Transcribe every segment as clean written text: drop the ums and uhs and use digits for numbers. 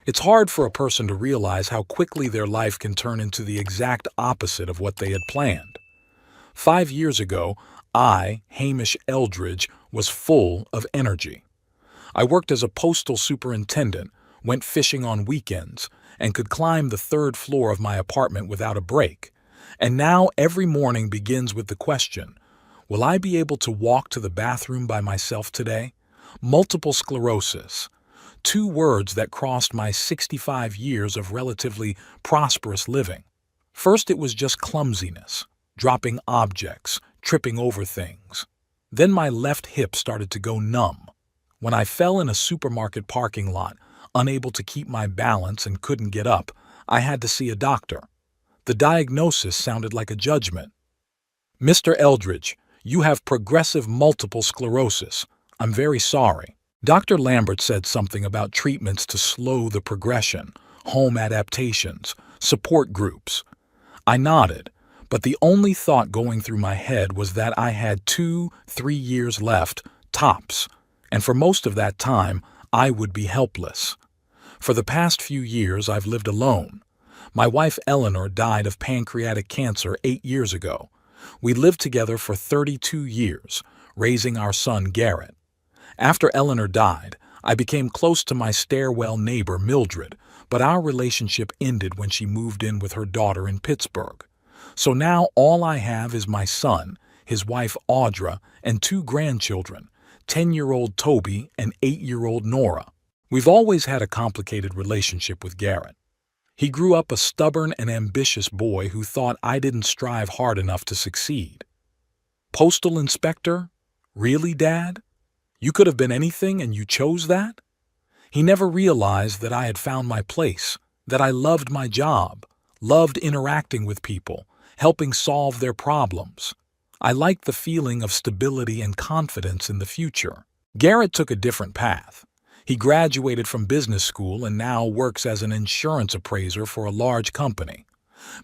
It's hard for a person to realize how quickly their life can turn into the exact opposite of what they had planned. 5 years ago, Hamish Eldridge, was full of energy. I worked as a postal superintendent, went fishing on weekends, and could climb the third floor of my apartment without a break. And now every morning begins with the question, will I be able to walk to the bathroom by myself today? Multiple sclerosis. Two words that crossed my 65 years of relatively prosperous living. First, it was just clumsiness, dropping objects, tripping over things. Then my left hip started to go numb. When I fell in a supermarket parking lot, unable to keep my balance and couldn't get up, I had to see a doctor. The diagnosis sounded like a judgment. "Mr. Eldridge, you have progressive multiple sclerosis. I'm very sorry." Dr. Lambert said something about treatments to slow the progression, home adaptations, support groups. I nodded, but the only thought going through my head was that I had 2-3 years left, tops, and for most of that time, I would be helpless. For the past few years, I've lived alone. My wife Eleanor died of pancreatic cancer 8 years ago. We lived together for 32 years, raising our son Garrett. After Eleanor died, I became close to my stairwell neighbor Mildred, but our relationship ended when she moved in with her daughter in Pittsburgh. So now all I have is my son, his wife Audra, and 2 grandchildren, 10-year-old Toby and 8-year-old Nora. We've always had a complicated relationship with Garrett. He grew up a stubborn and ambitious boy who thought I didn't strive hard enough to succeed. Postal inspector? Really, Dad? You could have been anything and you chose that? He never realized that I had found my place, that I loved my job, loved interacting with people, helping solve their problems. I liked the feeling of stability and confidence in the future. Garrett took a different path. He graduated from business school and now works as an insurance appraiser for a large company.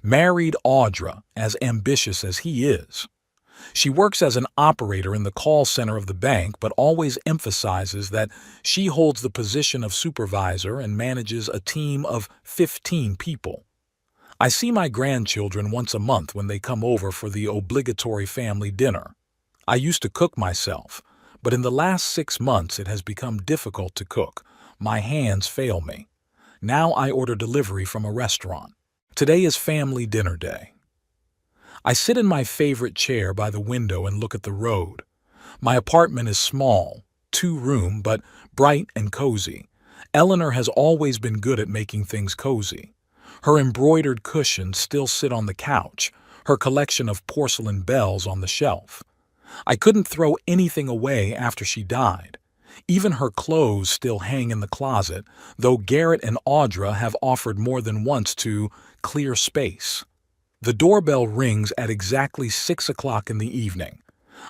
Married Audra, as ambitious as he is. She works as an operator in the call center of the bank, but always emphasizes that she holds the position of supervisor and manages a team of 15 people. I see my grandchildren once a month when they come over for the obligatory family dinner. I used to cook myself, but in the last 6 months it has become difficult to cook. My hands fail me. Now I order delivery from a restaurant. Today is family dinner day. I sit in my favorite chair by the window and look at the road. My apartment is small, 2-room, but bright and cozy. Eleanor has always been good at making things cozy. Her embroidered cushions still sit on the couch, her collection of porcelain bells on the shelf. I couldn't throw anything away after she died. Even her clothes still hang in the closet, though Garrett and Audra have offered more than once to clear space. The doorbell rings at exactly 6 o'clock in the evening.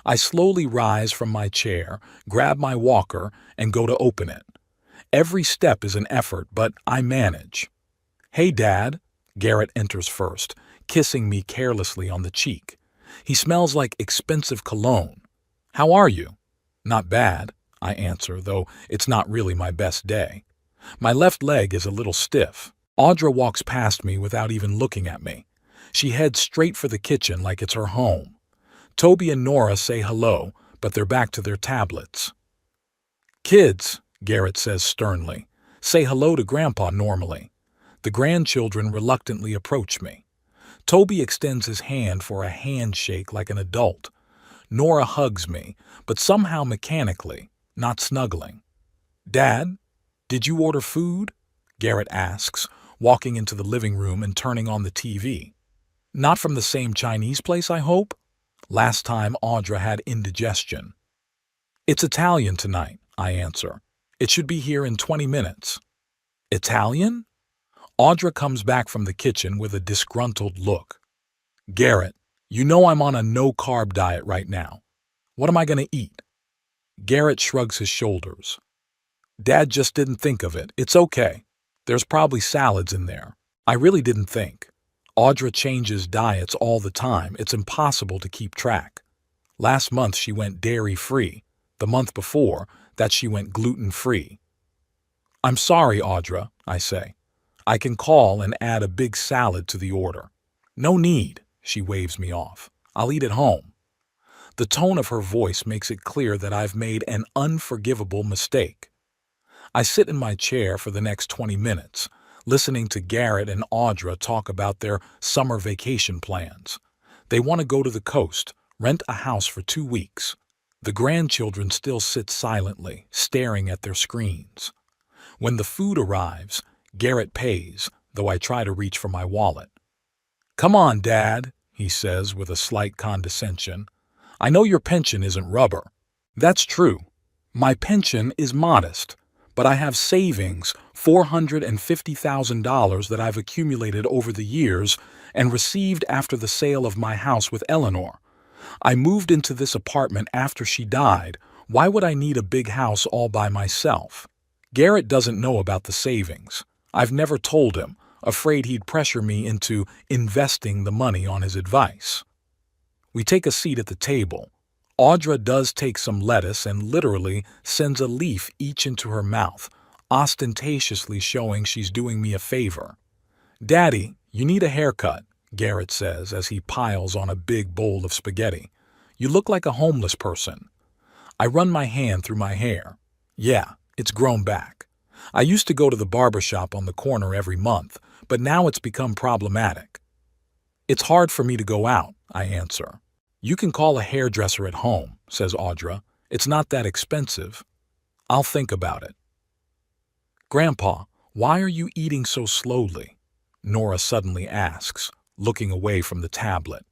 I slowly rise from my chair, grab my walker, and go to open it. Every step is an effort, but I manage. "Hey, Dad." Garrett enters first, kissing me carelessly on the cheek. He smells like expensive cologne. "How are you?" "Not bad," I answer, though it's not really my best day. My left leg is a little stiff. Audra walks past me without even looking at me. She heads straight for the kitchen like it's her home. Toby and Nora say hello, but they're back to their tablets. "Kids," Garrett says sternly, "say hello to Grandpa normally." The grandchildren reluctantly approach me. Toby extends his hand for a handshake like an adult. Nora hugs me, but somehow mechanically, not snuggling. "Dad, did you order food?" Garrett asks, walking into the living room and turning on the TV. "Not from the same Chinese place, I hope?" Last time Audra had indigestion. "It's Italian tonight," I answer. "It should be here in 20 minutes. "Italian?" Audra comes back from the kitchen with a disgruntled look. "Garrett, you know I'm on a no-carb diet right now. What am I going to eat?" Garrett shrugs his shoulders. "Dad just didn't think of it. It's okay. There's probably salads in there. I really didn't think. Audra changes diets all the time. It's impossible to keep track. Last month she went dairy-free. The month before, that she went gluten-free." "I'm sorry, Audra, I say. I can call and add a big salad to the order. No need, she waves me off. I'll eat at home. The tone of her voice makes it clear that I've made an unforgivable mistake. I sit in my chair for the next 20 minutes, listening to Garrett and Audra talk about their summer vacation plans. They want to go to the coast, rent a house for 2 weeks. The grandchildren still sit silently, staring at their screens. When the food arrives, Garrett pays, though I try to reach for my wallet. "Come on, Dad," he says with a slight condescension. "I know your pension isn't rubber." That's true. My pension is modest, but I have savings, $450,000 that I've accumulated over the years and received after the sale of my house with Eleanor. I moved into this apartment after she died. Why would I need a big house all by myself? Garrett doesn't know about the savings. I've never told him, afraid he'd pressure me into investing the money on his advice. We take a seat at the table. Audra does take some lettuce and literally sends a leaf each into her mouth, ostentatiously showing she's doing me a favor. "Daddy, you need a haircut," Garrett says as he piles on a big bowl of spaghetti. "You look like a homeless person." I run my hand through my hair. Yeah, it's grown back. I used to go to the barber shop on the corner every month, but now it's become problematic. "It's hard for me to go out," I answer. "You can call a hairdresser at home," says Audra. "It's not that expensive." "I'll think about it." "Grandpa, why are you eating so slowly?" Nora suddenly asks, looking away from the tablet.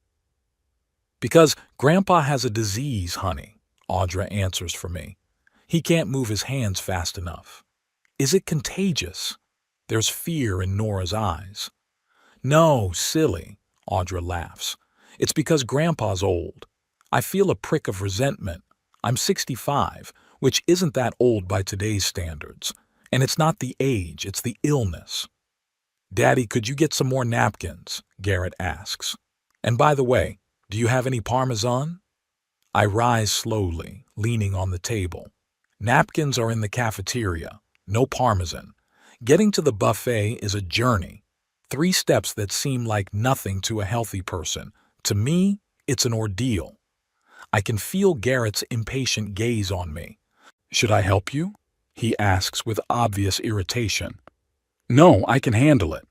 "Because Grandpa has a disease, honey," Audra answers for me. "He can't move his hands fast enough." "Is it contagious?" There's fear in Nora's eyes. "No, silly," Audra laughs. "It's because Grandpa's old. I feel a prick of resentment. I'm 65, which isn't that old by today's standards. And it's not the age, it's the illness." "Daddy, could you get some more napkins?" Garrett asks. "And by the way, do you have any Parmesan?" I rise slowly, leaning on the table. Napkins are in the cafeteria. No Parmesan. Getting to the buffet is a journey. 3 steps that seem like nothing to a healthy person. To me, it's an ordeal. I can feel Garrett's impatient gaze on me. "Should I help you?" he asks with obvious irritation. "No, I can handle it."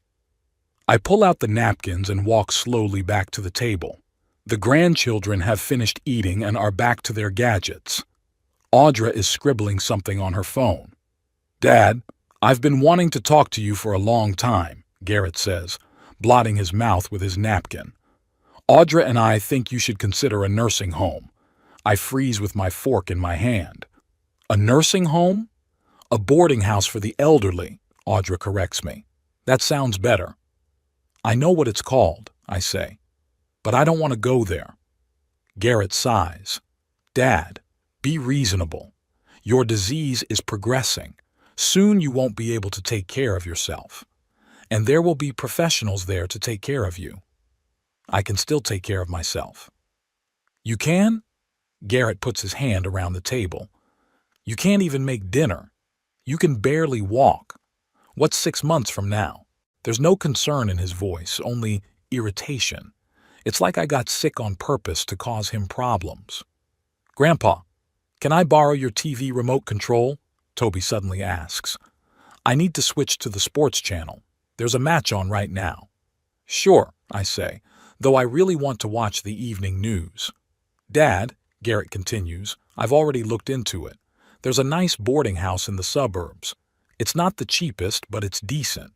I pull out the napkins and walk slowly back to the table. The grandchildren have finished eating and are back to their gadgets. Audra is scribbling something on her phone. "Dad, I've been wanting to talk to you for a long time," Garrett says, blotting his mouth with his napkin. "Audra and I think you should consider a nursing home." I freeze with my fork in my hand. "A nursing home?" "A boarding house for the elderly," Audra corrects me. "That sounds better." "I know what it's called," I say, "but I don't want to go there." Garrett sighs. "Dad, be reasonable. Your disease is progressing. Soon you won't be able to take care of yourself. And there will be professionals there to take care of you." "I can still take care of myself." "You can?" Garrett puts his hand around the table. "You can't even make dinner. You can barely walk. What's 6 months from now?" There's no concern in his voice, only irritation. It's like I got sick on purpose to cause him problems. "Grandpa, can I borrow your TV remote control?" Toby suddenly asks. "I need to switch to the sports channel. There's a match on right now." "Sure," I say, though I really want to watch the evening news. "Dad," Garrett continues, "I've already looked into it. There's a nice boarding house in the suburbs. It's not the cheapest, but it's decent.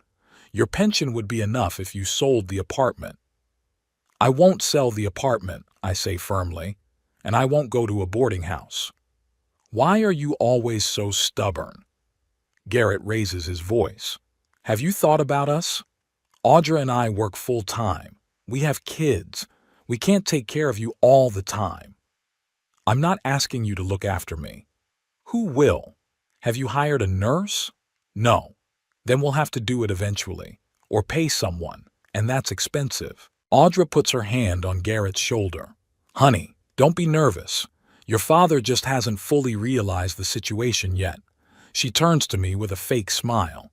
Your pension would be enough if you sold the apartment." "I won't sell the apartment," I say firmly, "and I won't go to a boarding house." "Why are you always so stubborn?" Garrett raises his voice. "Have you thought about us? Audra and I work full time. We have kids. We can't take care of you all the time. I'm not asking you to look after me. Who will? Have you hired a nurse? No. Then we'll have to do it eventually, or pay someone, and that's expensive." Audra puts her hand on Garrett's shoulder. "Honey, don't be nervous. Your father just hasn't fully realized the situation yet." She turns to me with a fake smile.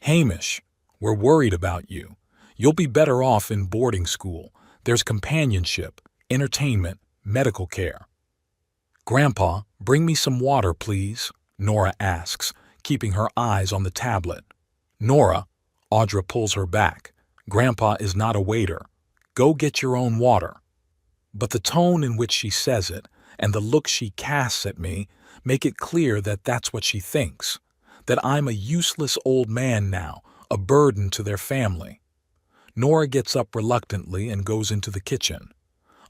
Hamish, we're worried about you. You'll be better off in boarding school. There's companionship, entertainment, medical care. Grandpa, bring me some water, please, Nora asks, keeping her eyes on the tablet. Nora, Audra pulls her back. Grandpa is not a waiter. Go get your own water. But the tone in which she says it and the look she casts at me make it clear that that's what she thinks, that I'm a useless old man now, a burden to their family. Nora gets up reluctantly and goes into the kitchen.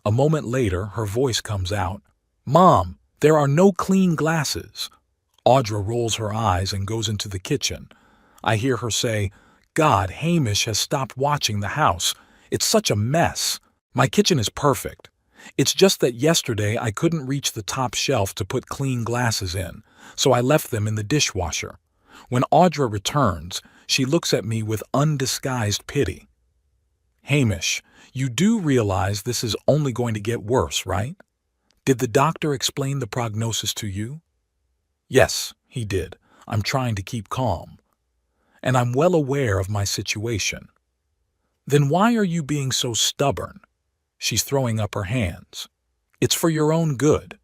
A moment later, her voice comes out. Mom, there are no clean glasses. Audra rolls her eyes and goes into the kitchen. I hear her say, God, Hamish has stopped watching the house. It's such a mess. My kitchen is perfect. It's just that yesterday I couldn't reach the top shelf to put clean glasses in, so I left them in the dishwasher. When Audra returns, she looks at me with undisguised pity. Hamish, you do realize this is only going to get worse, right? Did the doctor explain the prognosis to you? Yes, he did. I'm trying to keep calm. And I'm well aware of my situation. Then why are you being so stubborn? She's throwing up her hands. It's for your own good.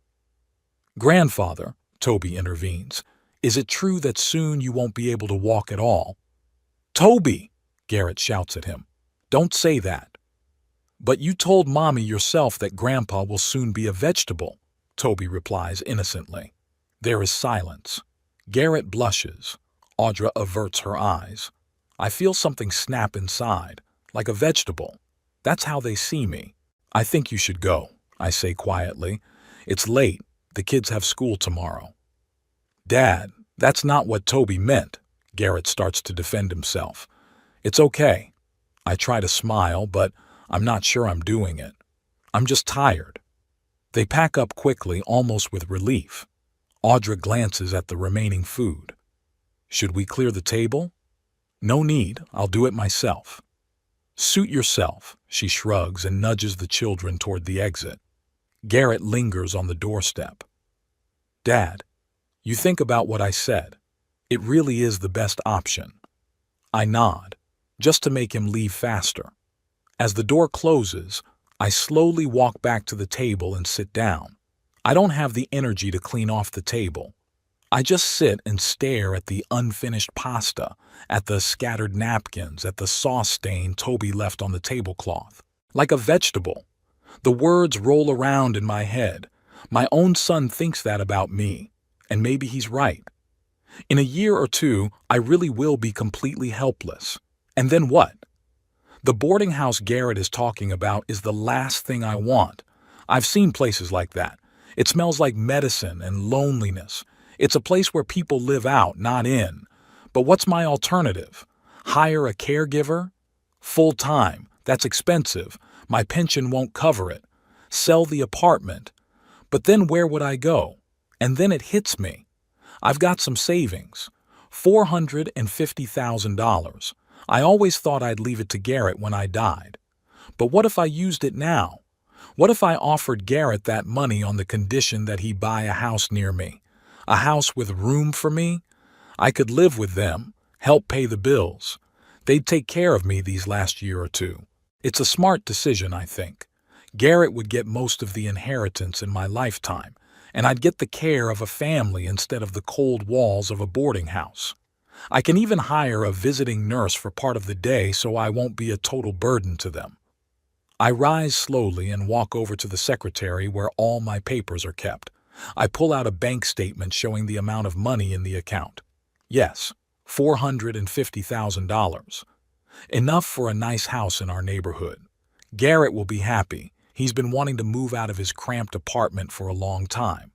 Grandfather, Toby intervenes, is it true that soon you won't be able to walk at all? Toby, Garrett shouts at him. Don't say that. But you told Mommy yourself that Grandpa will soon be a vegetable, Toby replies innocently. There is silence. Garrett blushes. Audra averts her eyes. I feel something snap inside, like a vegetable. That's how they see me. I think you should go, I say quietly. It's late. The kids have school tomorrow. Dad, that's not what Toby meant. Garrett starts to defend himself. It's okay. I try to smile, but I'm not sure I'm doing it. I'm just tired. They pack up quickly, almost with relief. Audra glances at the remaining food. Should we clear the table? No need, I'll do it myself. Suit yourself, she shrugs and nudges the children toward the exit. Garrett lingers on the doorstep. Dad, you think about what I said. It really is the best option. I nod, just to make him leave faster. As the door closes, I slowly walk back to the table and sit down. I don't have the energy to clean off the table. I just sit and stare at the unfinished pasta, at the scattered napkins, at the sauce stain Toby left on the tablecloth. Like a vegetable. The words roll around in my head. My own son thinks that about me, and maybe he's right. In a year or two, I really will be completely helpless. And then what? The boarding house Garrett is talking about is the last thing I want. I've seen places like that. It smells like medicine and loneliness. It's a place where people live out, not in. But what's my alternative? Hire a caregiver? Full-time. That's expensive. My pension won't cover it. Sell the apartment. But then where would I go? And then it hits me. I've got some savings. $450,000. I always thought I'd leave it to Garrett when I died. But what if I used it now? What if I offered Garrett that money on the condition that he buy a house near me? A house with room for me? I could live with them, help pay the bills. They'd take care of me these last year or two. It's a smart decision, I think. Garrett would get most of the inheritance in my lifetime, and I'd get the care of a family instead of the cold walls of a boarding house. I can even hire a visiting nurse for part of the day so I won't be a total burden to them. I rise slowly and walk over to the secretary where all my papers are kept. I pull out a bank statement showing the amount of money in the account. Yes, $450,000. Enough for a nice house in our neighborhood. Garrett will be happy. He's been wanting to move out of his cramped apartment for a long time.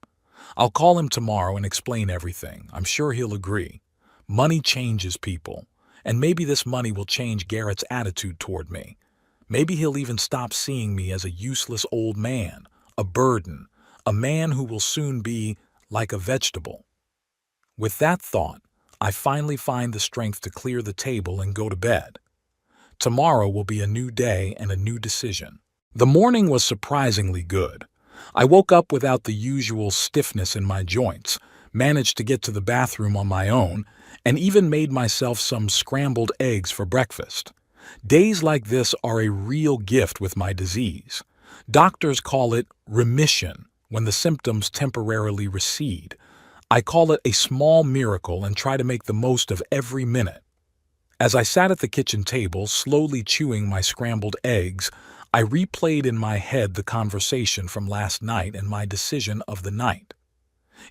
I'll call him tomorrow and explain everything. I'm sure he'll agree. Money changes people, and maybe this money will change Garrett's attitude toward me. Maybe he'll even stop seeing me as a useless old man, a burden, a man who will soon be like a vegetable. With that thought, I finally find the strength to clear the table and go to bed. Tomorrow will be a new day and a new decision. The morning was surprisingly good. I woke up without the usual stiffness in my joints. managed to get to the bathroom on my own, and even made myself some scrambled eggs for breakfast. Days like this are a real gift with my disease. Doctors call it remission when the symptoms temporarily recede. I call it a small miracle and try to make the most of every minute. As I sat at the kitchen table, slowly chewing my scrambled eggs, I replayed in my head the conversation from last night and my decision of the night.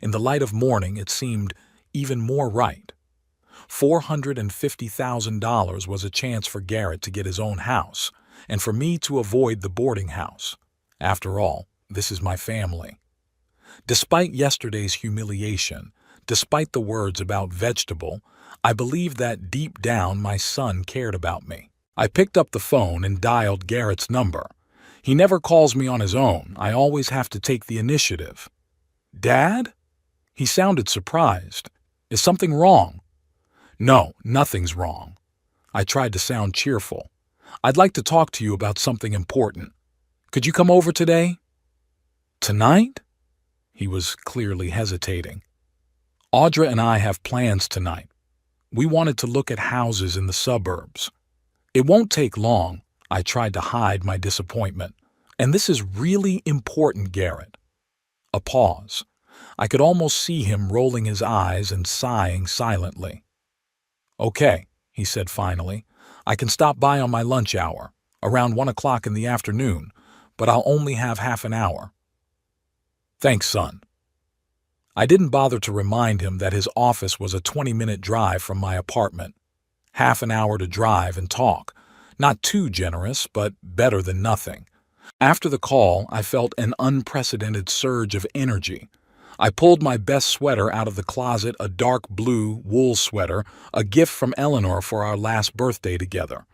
In the light of morning, it seemed even more right. $450,000 was a chance for Garrett to get his own house, and for me to avoid the boarding house. After all, this is my family. Despite yesterday's humiliation, despite the words about vegetable, I believed that deep down my son cared about me. I picked up the phone and dialed Garrett's number. He never calls me on his own. I always have to take the initiative. "Dad?" He sounded surprised. "Is something wrong?" "No, nothing's wrong." I tried to sound cheerful. "I'd like to talk to you about something important. Could you come over today?" "Tonight?" He was clearly hesitating. "Audra and I have plans tonight. We wanted to look at houses in the suburbs." "It won't take long." I tried to hide my disappointment. "And this is really important, Garrett." A pause. I could almost see him rolling his eyes and sighing silently. "Okay," he said finally. "I can stop by on my lunch hour, around 1 o'clock in the afternoon, but I'll only have half an hour." "Thanks, son." I didn't bother to remind him that his office was a 20-minute drive from my apartment. Half an hour to drive and talk. Not too generous, but better than nothing. After the call, I felt an unprecedented surge of energy. I pulled my best sweater out of the closet, a dark blue wool sweater, a gift from Eleanor for our last birthday together.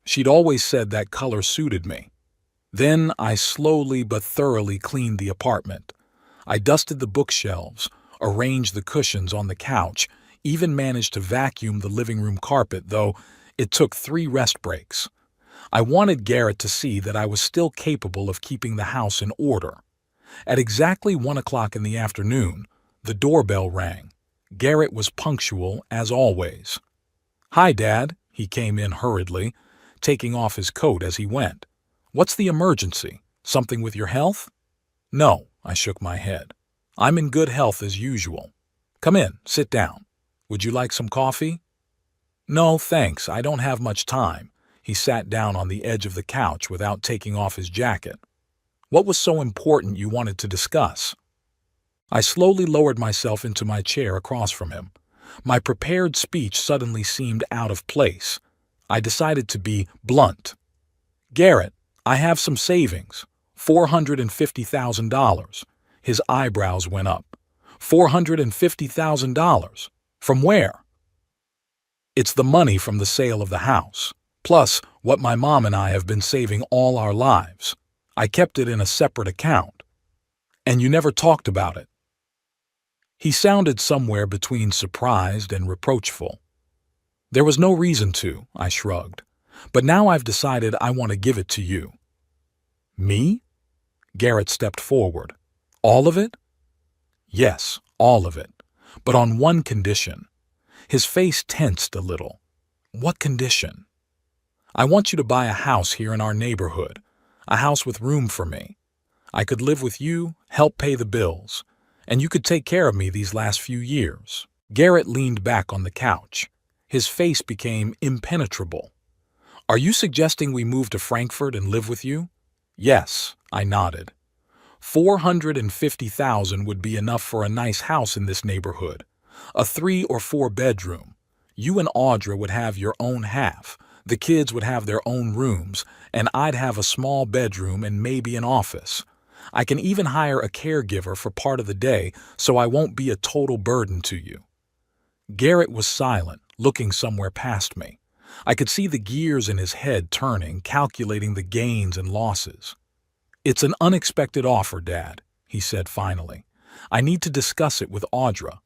She'd always said that color suited me. Then I slowly but thoroughly cleaned the apartment. I dusted the bookshelves, arranged the cushions on the couch, even managed to vacuum the living room carpet, though it took 3 rest breaks. I wanted Garrett to see that I was still capable of keeping the house in order. At exactly 1 o'clock in the afternoon, the doorbell rang. Garrett was punctual as always. "Hi, Dad," he came in hurriedly, taking off his coat as he went. "What's the emergency? Something with your health?" "No," I shook my head. "I'm in good health as usual. Come in, sit down. Would you like some coffee?" "No, thanks, I don't have much time." He sat down on the edge of the couch without taking off his jacket. "What was so important you wanted to discuss?" I slowly lowered myself into my chair across from him. My prepared speech suddenly seemed out of place. I decided to be blunt. "Garrett, I have some savings. $450,000. His eyebrows went up. $450,000? From where?" "It's the money from the sale of the house, plus what my mom and I have been saving all our lives. I kept it in a separate account." "And you never talked about it?" He sounded somewhere between surprised and reproachful. "There was no reason to," I shrugged. "But now I've decided I want to give it to you." "Me?" Garrett stepped forward. "All of it?" "Yes, all of it. But on one condition." His face tensed a little. "What condition?" "I want you to buy a house here in our neighborhood. A house with room for me. I could live with you, help pay the bills, and you could take care of me these last few years." Garrett leaned back on the couch. His face became impenetrable. "Are you suggesting we move to Frankfurt and live with you?" "Yes," I nodded. $450,000 would be enough for a nice house in this neighborhood. A 3 or 4 bedroom. You and Audra would have your own half. The kids would have their own rooms, and I'd have a small bedroom and maybe an office. I can even hire a caregiver for part of the day, so I won't be a total burden to you." Garrett was silent, looking somewhere past me. I could see the gears in his head turning, calculating the gains and losses. "It's an unexpected offer, Dad," he said finally. "I need to discuss it with Audra."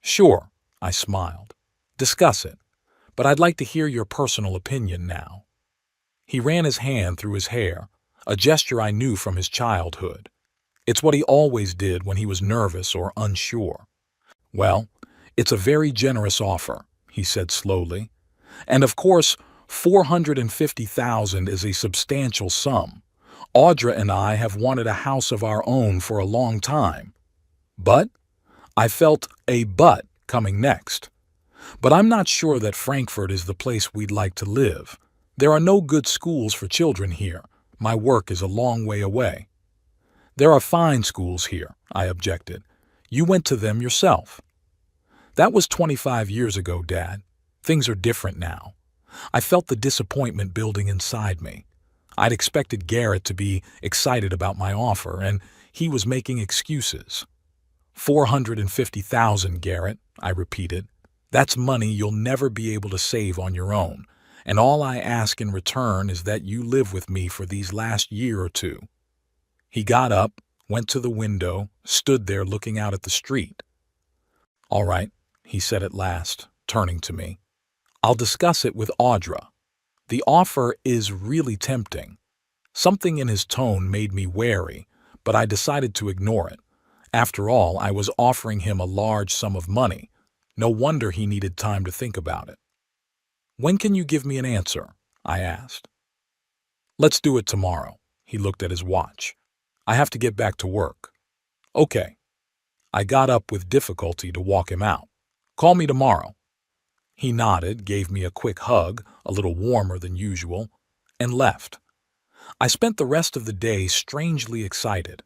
"Sure," I smiled. "Discuss it. But I'd like to hear your personal opinion now." He ran his hand through his hair, a gesture I knew from his childhood. It's what he always did when he was nervous or unsure. Well, it's a very generous offer, he said slowly. And of course, 450,000 is a substantial sum. Audra and I have wanted a house of our own for a long time. But I felt a but coming next. But I'm not sure that Frankfurt is the place we'd like to live. There are no good schools for children here. My work is a long way away. There are fine schools here, I objected. You went to them yourself. That was 25 years ago, Dad. Things are different now. I felt the disappointment building inside me. I'd expected Garrett to be excited about my offer, and he was making excuses. 450,000, Garrett, I repeated. That's money you'll never be able to save on your own, and all I ask in return is that you live with me for these last year or two. He got up, went to the window, stood there looking out at the street. All right, he said at last, turning to me. I'll discuss it with Audra. The offer is really tempting. Something in his tone made me wary, but I decided to ignore it. After all, I was offering him a large sum of money. No wonder he needed time to think about it. When can you give me an answer? I asked. Let's do it tomorrow. He looked at his watch. I have to get back to work. Okay. I got up with difficulty to walk him out. Call me tomorrow. He nodded, gave me a quick hug, a little warmer than usual, and left. I spent the rest of the day strangely excited.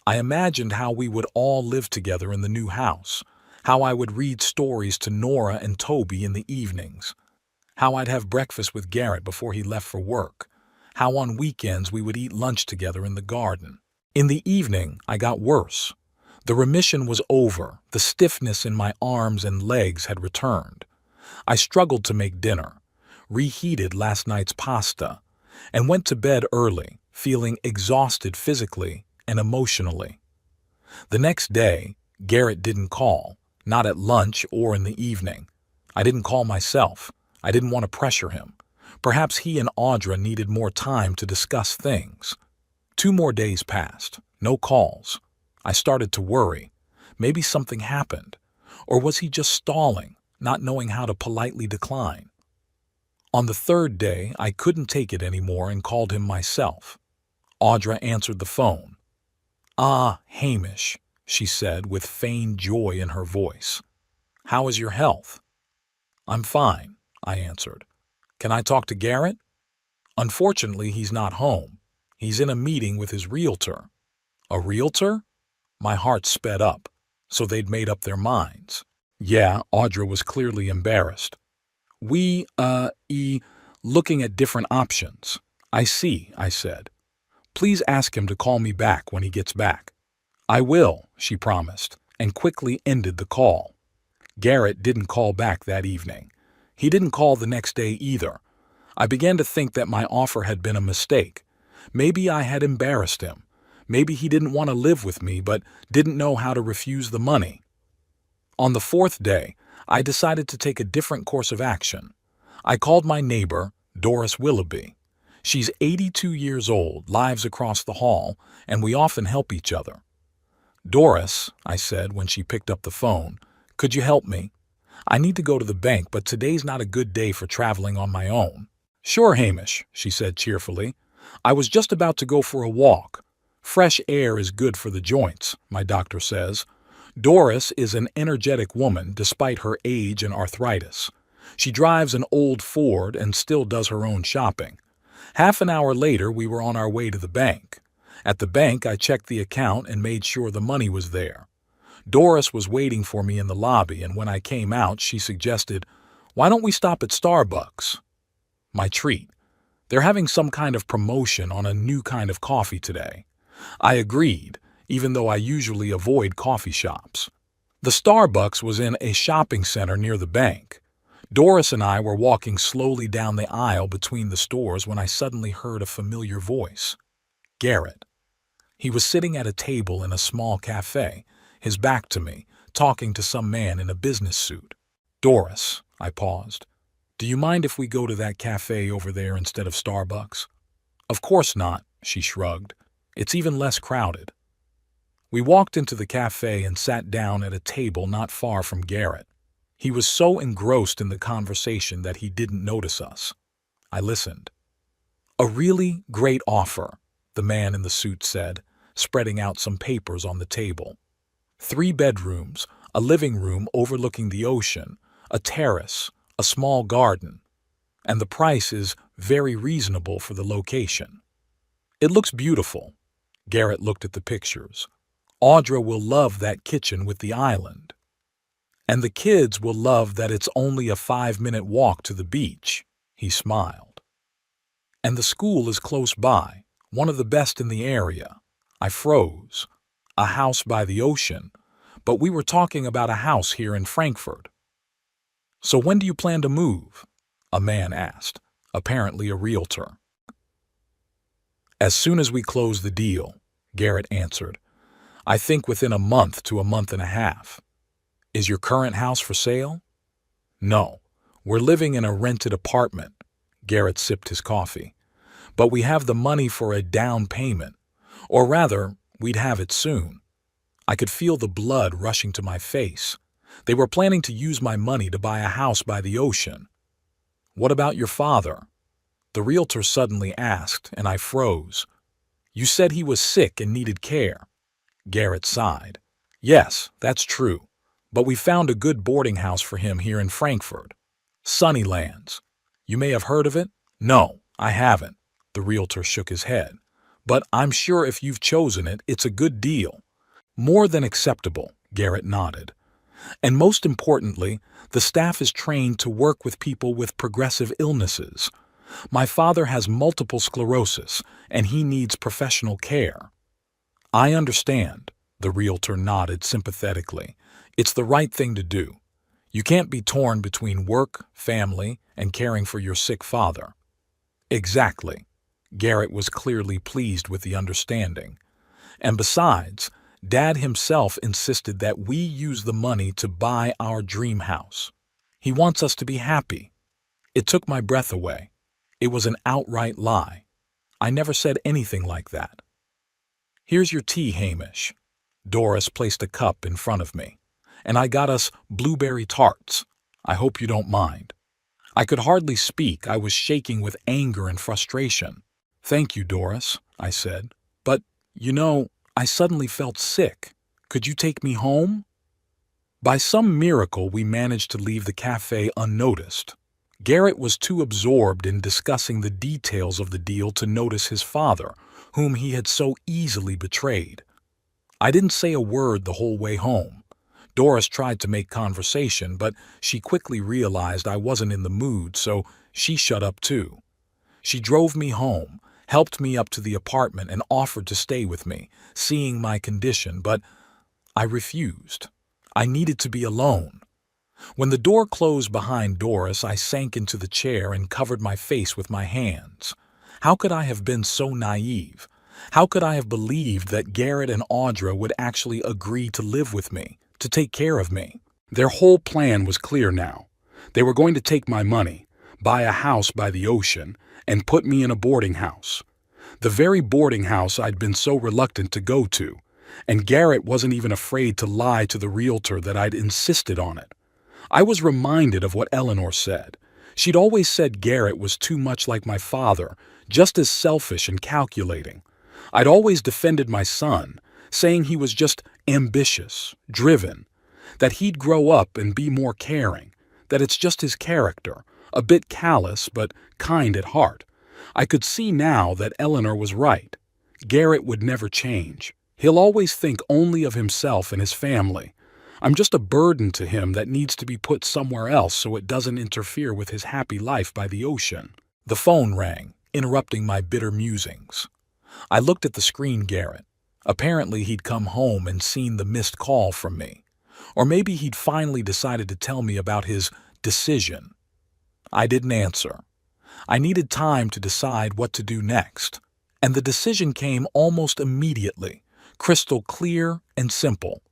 I imagined how we would all live together in the new house, how I would read stories to Nora and Toby in the evenings, how I'd have breakfast with Garrett before he left for work, how on weekends we would eat lunch together in the garden. In the evening, I got worse. The remission was over, the stiffness in my arms and legs had returned. I struggled to make dinner, reheated last night's pasta, and went to bed early, feeling exhausted physically and emotionally. The next day, Garrett didn't call, not at lunch or in the evening. I didn't call myself. I didn't want to pressure him. Perhaps he and Audra needed more time to discuss things. 2 more days passed, no calls. I started to worry. Maybe something happened. Or was he just stalling, not knowing how to politely decline? On the 3rd day, I couldn't take it anymore and called him myself. Audra answered the phone. "Ah, Hamish," she said with feigned joy in her voice. "How is your health?" "I'm fine," I answered. "Can I talk to Garrett?" "Unfortunately, he's not home. He's in a meeting with his realtor." "A realtor?" My heart sped up. So they'd made up their minds. Yeah, Audra was clearly embarrassed. Looking at different options." "I see," I said. "Please ask him to call me back when he gets back." "I will," she promised, and quickly ended the call. Garrett didn't call back that evening. He didn't call the next day either. I began to think that my offer had been a mistake. Maybe I had embarrassed him. Maybe he didn't want to live with me but didn't know how to refuse the money. On the 4th day, I decided to take a different course of action. I called my neighbor, Doris Willoughby. She's 82 years old, lives across the hall, and we often help each other. "Doris," I said when she picked up the phone, "could you help me? I need to go to the bank, but today's not a good day for traveling on my own." "Sure, Hamish," she said cheerfully. "I was just about to go for a walk. Fresh air is good for the joints, my doctor says." Doris is an energetic woman despite her age and arthritis. She drives an old Ford and still does her own shopping. Half an hour later, we were on our way to the bank. At the bank, I checked the account and made sure the money was there. Doris was waiting for me in the lobby, and when I came out, she suggested, "Why don't we stop at Starbucks?" My treat. They're having some kind of promotion on a new kind of coffee today. I agreed, even though I usually avoid coffee shops. The Starbucks was in a shopping center near the bank. Doris and I were walking slowly down the aisle between the stores when I suddenly heard a familiar voice. Garrett. He was sitting at a table in a small cafe, his back to me, talking to some man in a business suit. "Doris," I paused, "do you mind if we go to that cafe over there instead of Starbucks?" "Of course not," she shrugged. "It's even less crowded." We walked into the cafe and sat down at a table not far from Garrett. He was so engrossed in the conversation that he didn't notice us. I listened. "A really great offer," the man in the suit said, spreading out some papers on the table. 3 bedrooms, a living room overlooking the ocean, a terrace, a small garden. And the price is very reasonable for the location. "It looks beautiful." Garrett looked at the pictures. "Audra will love that kitchen with the island. And the kids will love that it's only a 5-minute walk to the beach." He smiled. "And the school is close by, one of the best in the area." I froze. A house by the ocean, but we were talking about a house here in Frankfurt. "So when do you plan to move?" a man asked, apparently a realtor. "As soon as we close the deal," Garrett answered. "I think within a month to a month and a half." "Is your current house for sale?" "No, we're living in a rented apartment." Garrett sipped his coffee. "But we have the money for a down payment. Or rather, we'd have it soon." I could feel the blood rushing to my face. They were planning to use my money to buy a house by the ocean. "What about your father?" the realtor suddenly asked, and I froze. "You said he was sick and needed care." Garrett sighed. "Yes, that's true. But we found a good boarding house for him here in Frankfurt. Sunnylands. You may have heard of it?" "No, I haven't." The realtor shook his head. "But I'm sure if you've chosen it, it's a good deal." "More than acceptable," Garrett nodded. "And most importantly, the staff is trained to work with people with progressive illnesses. My father has multiple sclerosis, and he needs professional care." "I understand," the realtor nodded sympathetically. "It's the right thing to do. You can't be torn between work, family, and caring for your sick father." "Exactly." Garrett was clearly pleased with the understanding. "And besides, Dad himself insisted that we use the money to buy our dream house. He wants us to be happy." It took my breath away. It was an outright lie. I never said anything like that. "Here's your tea, Hamish." Doris placed a cup in front of me. "And I got us blueberry tarts. I hope you don't mind." I could hardly speak. I was shaking with anger and frustration. "Thank you, Doris," I said. "But, I suddenly felt sick. Could you take me home?" By some miracle, we managed to leave the cafe unnoticed. Garrett was too absorbed in discussing the details of the deal to notice his father, whom he had so easily betrayed. I didn't say a word the whole way home. Doris tried to make conversation, but she quickly realized I wasn't in the mood, so she shut up too. She drove me home, helped me up to the apartment, and offered to stay with me, seeing my condition, but I refused. I needed to be alone. When the door closed behind Doris, I sank into the chair and covered my face with my hands. How could I have been so naive? How could I have believed that Garrett and Audra would actually agree to live with me, to take care of me? Their whole plan was clear now. They were going to take my money, buy a house by the ocean, and put me in a boarding house. The very boarding house I'd been so reluctant to go to, and Garrett wasn't even afraid to lie to the realtor that I'd insisted on it. I was reminded of what Eleanor said. She'd always said Garrett was too much like my father, just as selfish and calculating. I'd always defended my son, saying he was just ambitious, driven, that he'd grow up and be more caring, that it's just his character, a bit callous but kind at heart. I could see now that Eleanor was right. Garrett would never change. He'll always think only of himself and his family. I'm just a burden to him that needs to be put somewhere else so it doesn't interfere with his happy life by the ocean. The phone rang, interrupting my bitter musings. I looked at the screen. Garrett. Apparently he'd come home and seen the missed call from me. Or maybe he'd finally decided to tell me about his decision. I didn't answer. I needed time to decide what to do next. And the decision came almost immediately, crystal clear and simple.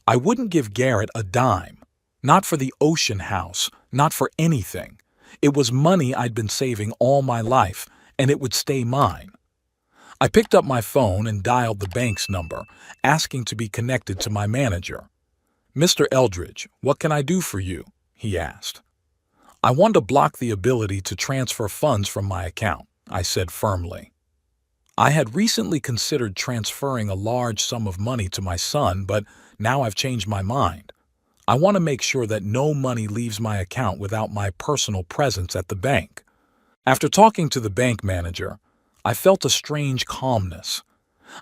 I wouldn't give Garrett a dime. Not for the ocean house, not for anything. It was money I'd been saving all my life, and it would stay mine. I picked up my phone and dialed the bank's number, asking to be connected to my manager. "Mr. Eldridge, what can I do for you?" he asked. "I want to block the ability to transfer funds from my account," I said firmly. I had recently considered transferring a large sum of money to my son, but now I've changed my mind. I want to make sure that no money leaves my account without my personal presence at the bank. After talking to the bank manager, I felt a strange calmness.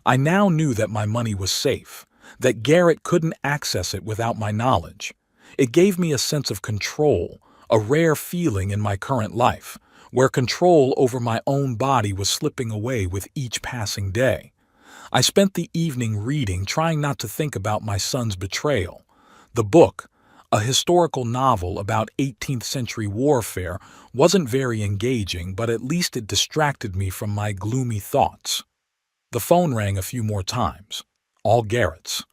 I now knew that my money was safe, that Garrett couldn't access it without my knowledge. It gave me a sense of control, a rare feeling in my current life, where control over my own body was slipping away with each passing day. I spent the evening reading, trying not to think about my son's betrayal. The book, a historical novel about 18th century warfare, wasn't very engaging, but at least it distracted me from my gloomy thoughts. The phone rang a few more times. All Garrett's.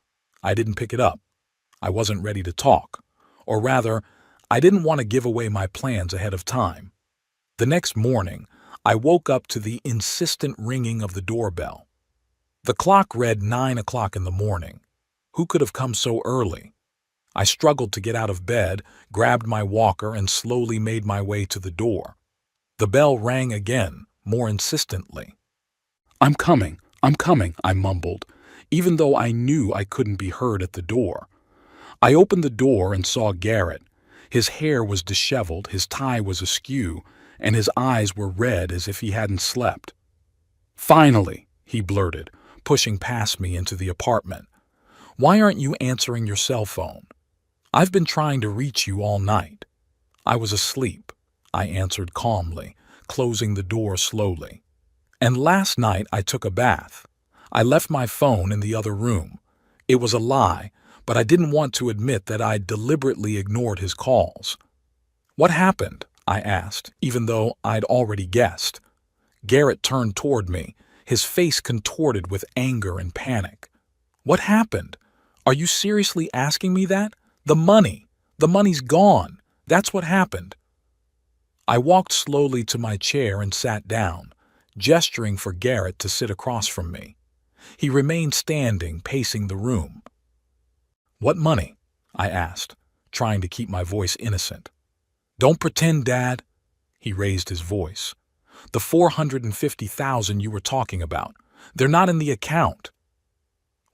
I didn't pick it up. I wasn't ready to talk. Or rather, I didn't want to give away my plans ahead of time. The next morning, I woke up to the insistent ringing of the doorbell. The clock read 9 o'clock in the morning. Who could have come so early? I struggled to get out of bed, grabbed my walker, and slowly made my way to the door. The bell rang again, more insistently. I'm coming, I mumbled, even though I knew I couldn't be heard at the door. I opened the door and saw Garrett. His hair was disheveled, his tie was askew, and his eyes were red as if he hadn't slept. "Finally," he blurted, pushing past me into the apartment. "Why aren't you answering your cell phone? I've been trying to reach you all night." "I was asleep," I answered calmly, closing the door slowly. "And last night I took a bath. I left my phone in the other room." It was a lie, but I didn't want to admit that I'd deliberately ignored his calls. "What happened?" I asked, even though I'd already guessed. Garrett turned toward me, his face contorted with anger and panic. "What happened? Are you seriously asking me that? The money. The money's gone. That's what happened." I walked slowly to my chair and sat down, gesturing for Garrett to sit across from me. He remained standing, pacing the room. "What money?" I asked, trying to keep my voice innocent. "Don't pretend, Dad." He raised his voice. "The $450,000 you were talking about. They're not in the account."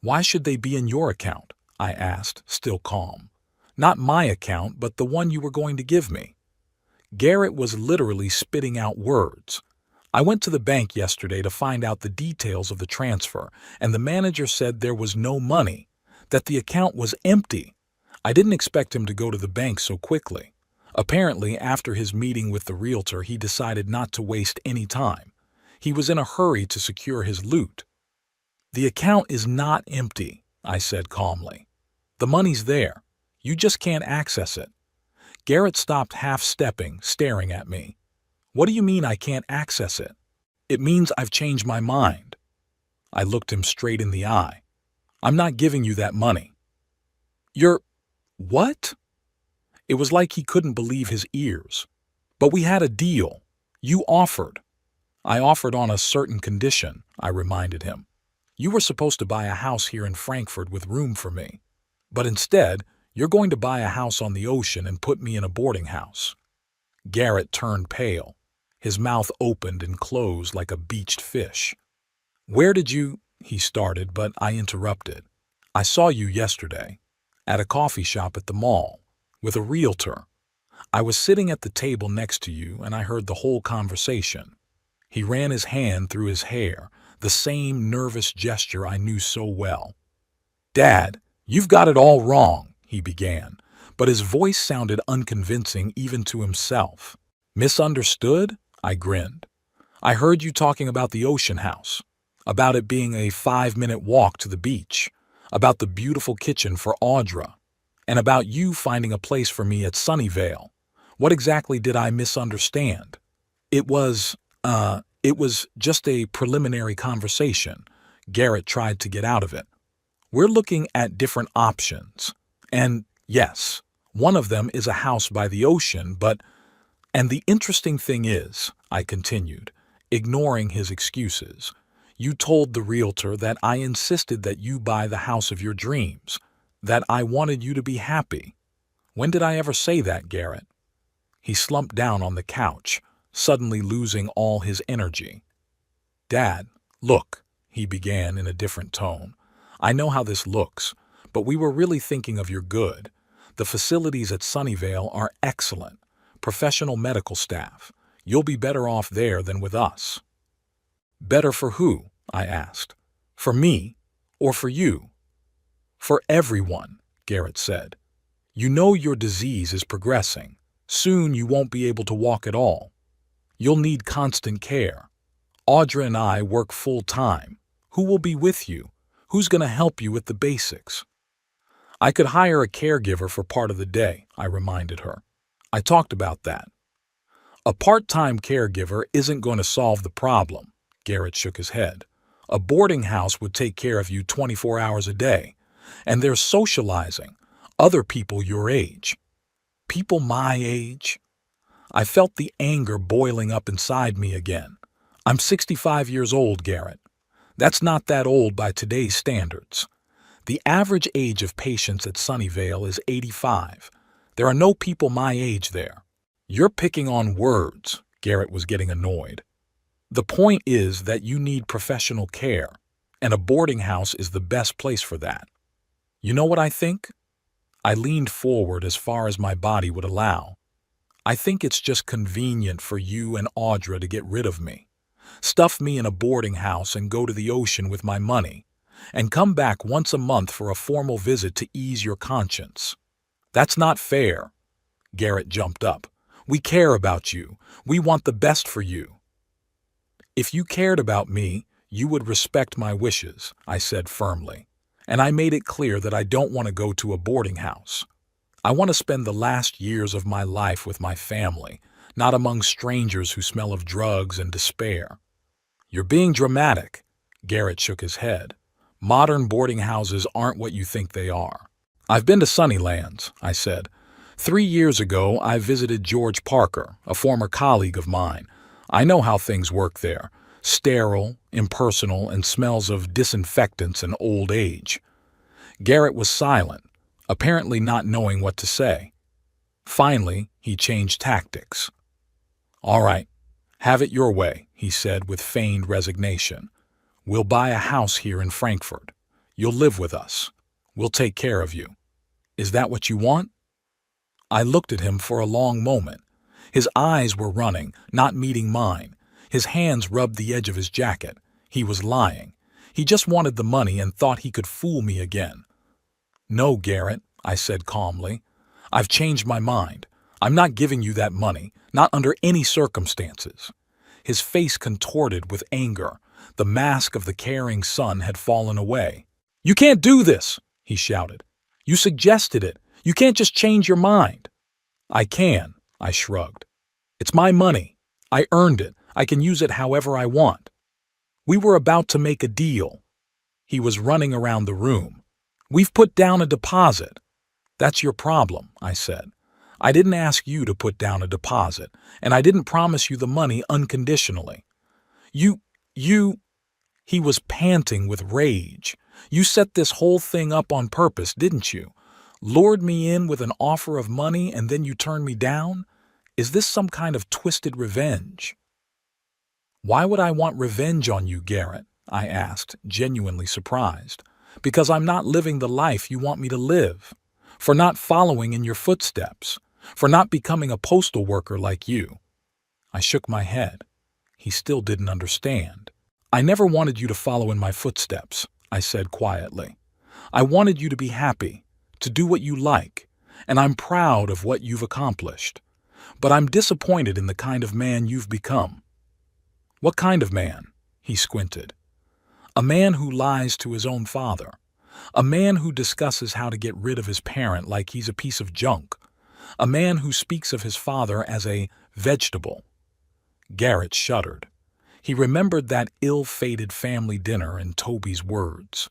"Why should they be in your account?" I asked, still calm. "Not my account, but the one you were going to give me." Garrett was literally spitting out words. "I went to the bank yesterday to find out the details of the transfer, and the manager said there was no money, that the account was empty. I didn't expect him to go to the bank so quickly. Apparently, after his meeting with the realtor, he decided not to waste any time. He was in a hurry to secure his loot." "The account is not empty," I said calmly. "The money's there. You just can't access it." Garrett stopped half-stepping, staring at me. "What do you mean I can't access it?" "It means I've changed my mind." I looked him straight in the eye. "I'm not giving you that money." "You're... what?" It was like he couldn't believe his ears. "But we had a deal. You offered." "I offered on a certain condition," I reminded him. "You were supposed to buy a house here in Frankfurt with room for me. But instead, you're going to buy a house on the ocean and put me in a boarding house." Garrett turned pale. His mouth opened and closed like a beached fish. "Where did you—" he started, but I interrupted. "I saw you yesterday, at a coffee shop at the mall, with a realtor. I was sitting at the table next to you, and I heard the whole conversation." He ran his hand through his hair, the same nervous gesture I knew so well. "Dad, you've got it all wrong," he began, but his voice sounded unconvincing even to himself. "Misunderstood?" I grinned. "I heard you talking about the ocean house, about it being a 5-minute walk to the beach, about the beautiful kitchen for Audra, and about you finding a place for me at Sunnyvale. What exactly did I misunderstand?" It was just a preliminary conversation." Garrett tried to get out of it. "We're looking at different options. And yes, one of them is a house by the ocean, but... And the interesting thing is," I continued, ignoring his excuses, You told the realtor that I insisted that you buy the house of your dreams, that I wanted you to be happy. When did I ever say that, Garrett? He slumped down on the couch, suddenly losing all his energy. Dad, look, he began in a different tone. I know how this looks, but we were really thinking of your good. The facilities at Sunnyvale are excellent. Professional medical staff. You'll be better off there than with us. Better for who? I asked. For me or for you? For everyone, Garrett said. You know your disease is progressing. Soon you won't be able to walk at all. You'll need constant care. Audra and I work full-time. Who will be with you? Who's going to help you with the basics? I could hire a caregiver for part of the day, I reminded her. I talked about that. A part-time caregiver isn't going to solve the problem, Garrett shook his head. A boarding house would take care of you 24 hours a day. And there's socializing, other people your age. People my age? I felt the anger boiling up inside me again. I'm 65 years old, Garrett. That's not that old by today's standards. The average age of patients at Sunnyvale is 85. There are no people my age there. You're picking on words, Garrett was getting annoyed. The point is that you need professional care, and a boarding house is the best place for that. You know what I think? I leaned forward as far as my body would allow. I think it's just convenient for you and Audra to get rid of me. Stuff me in a boarding house and go to the ocean with my money, and come back once a month for a formal visit to ease your conscience. That's not fair. Garrett jumped up. We care about you. We want the best for you. If you cared about me, you would respect my wishes, I said firmly. And I made it clear that I don't want to go to a boarding house. I want to spend the last years of my life with my family, not among strangers who smell of drugs and despair. You're being dramatic. Garrett shook his head. Modern boarding houses aren't what you think they are. I've been to Sunnylands, I said. 3 years ago, I visited George Parker, a former colleague of mine. I know how things work there. Sterile, impersonal, and smells of disinfectants and old age. Garrett was silent, apparently not knowing what to say. Finally, he changed tactics. All right, have it your way, he said with feigned resignation. We'll buy a house here in Frankfurt. You'll live with us. We'll take care of you. Is that what you want? I looked at him for a long moment. His eyes were running, not meeting mine. His hands rubbed the edge of his jacket. He was lying. He just wanted the money and thought he could fool me again. No, Garrett, I said calmly. I've changed my mind. I'm not giving you that money, not under any circumstances. His face contorted with anger. The mask of the caring son had fallen away. You can't do this, he shouted. You suggested it. You can't just change your mind. I can, I shrugged. It's my money. I earned it. I can use it however I want. We were about to make a deal. He was running around the room. We've put down a deposit. That's your problem, I said. I didn't ask you to put down a deposit, and I didn't promise you the money unconditionally. He was panting with rage. You set this whole thing up on purpose, didn't you? Lured me in with an offer of money and then you turned me down? Is this some kind of twisted revenge? Why would I want revenge on you, Garrett? I asked, genuinely surprised. Because I'm not living the life you want me to live. For not following in your footsteps. For not becoming a postal worker like you. I shook my head. He still didn't understand. I never wanted you to follow in my footsteps, I said quietly. I wanted you to be happy, to do what you like, and I'm proud of what you've accomplished. But I'm disappointed in the kind of man you've become. What kind of man? He squinted. A man who lies to his own father. A man who discusses how to get rid of his parent like he's a piece of junk. A man who speaks of his father as a vegetable. Garrett shuddered. He remembered that ill-fated family dinner and Toby's words.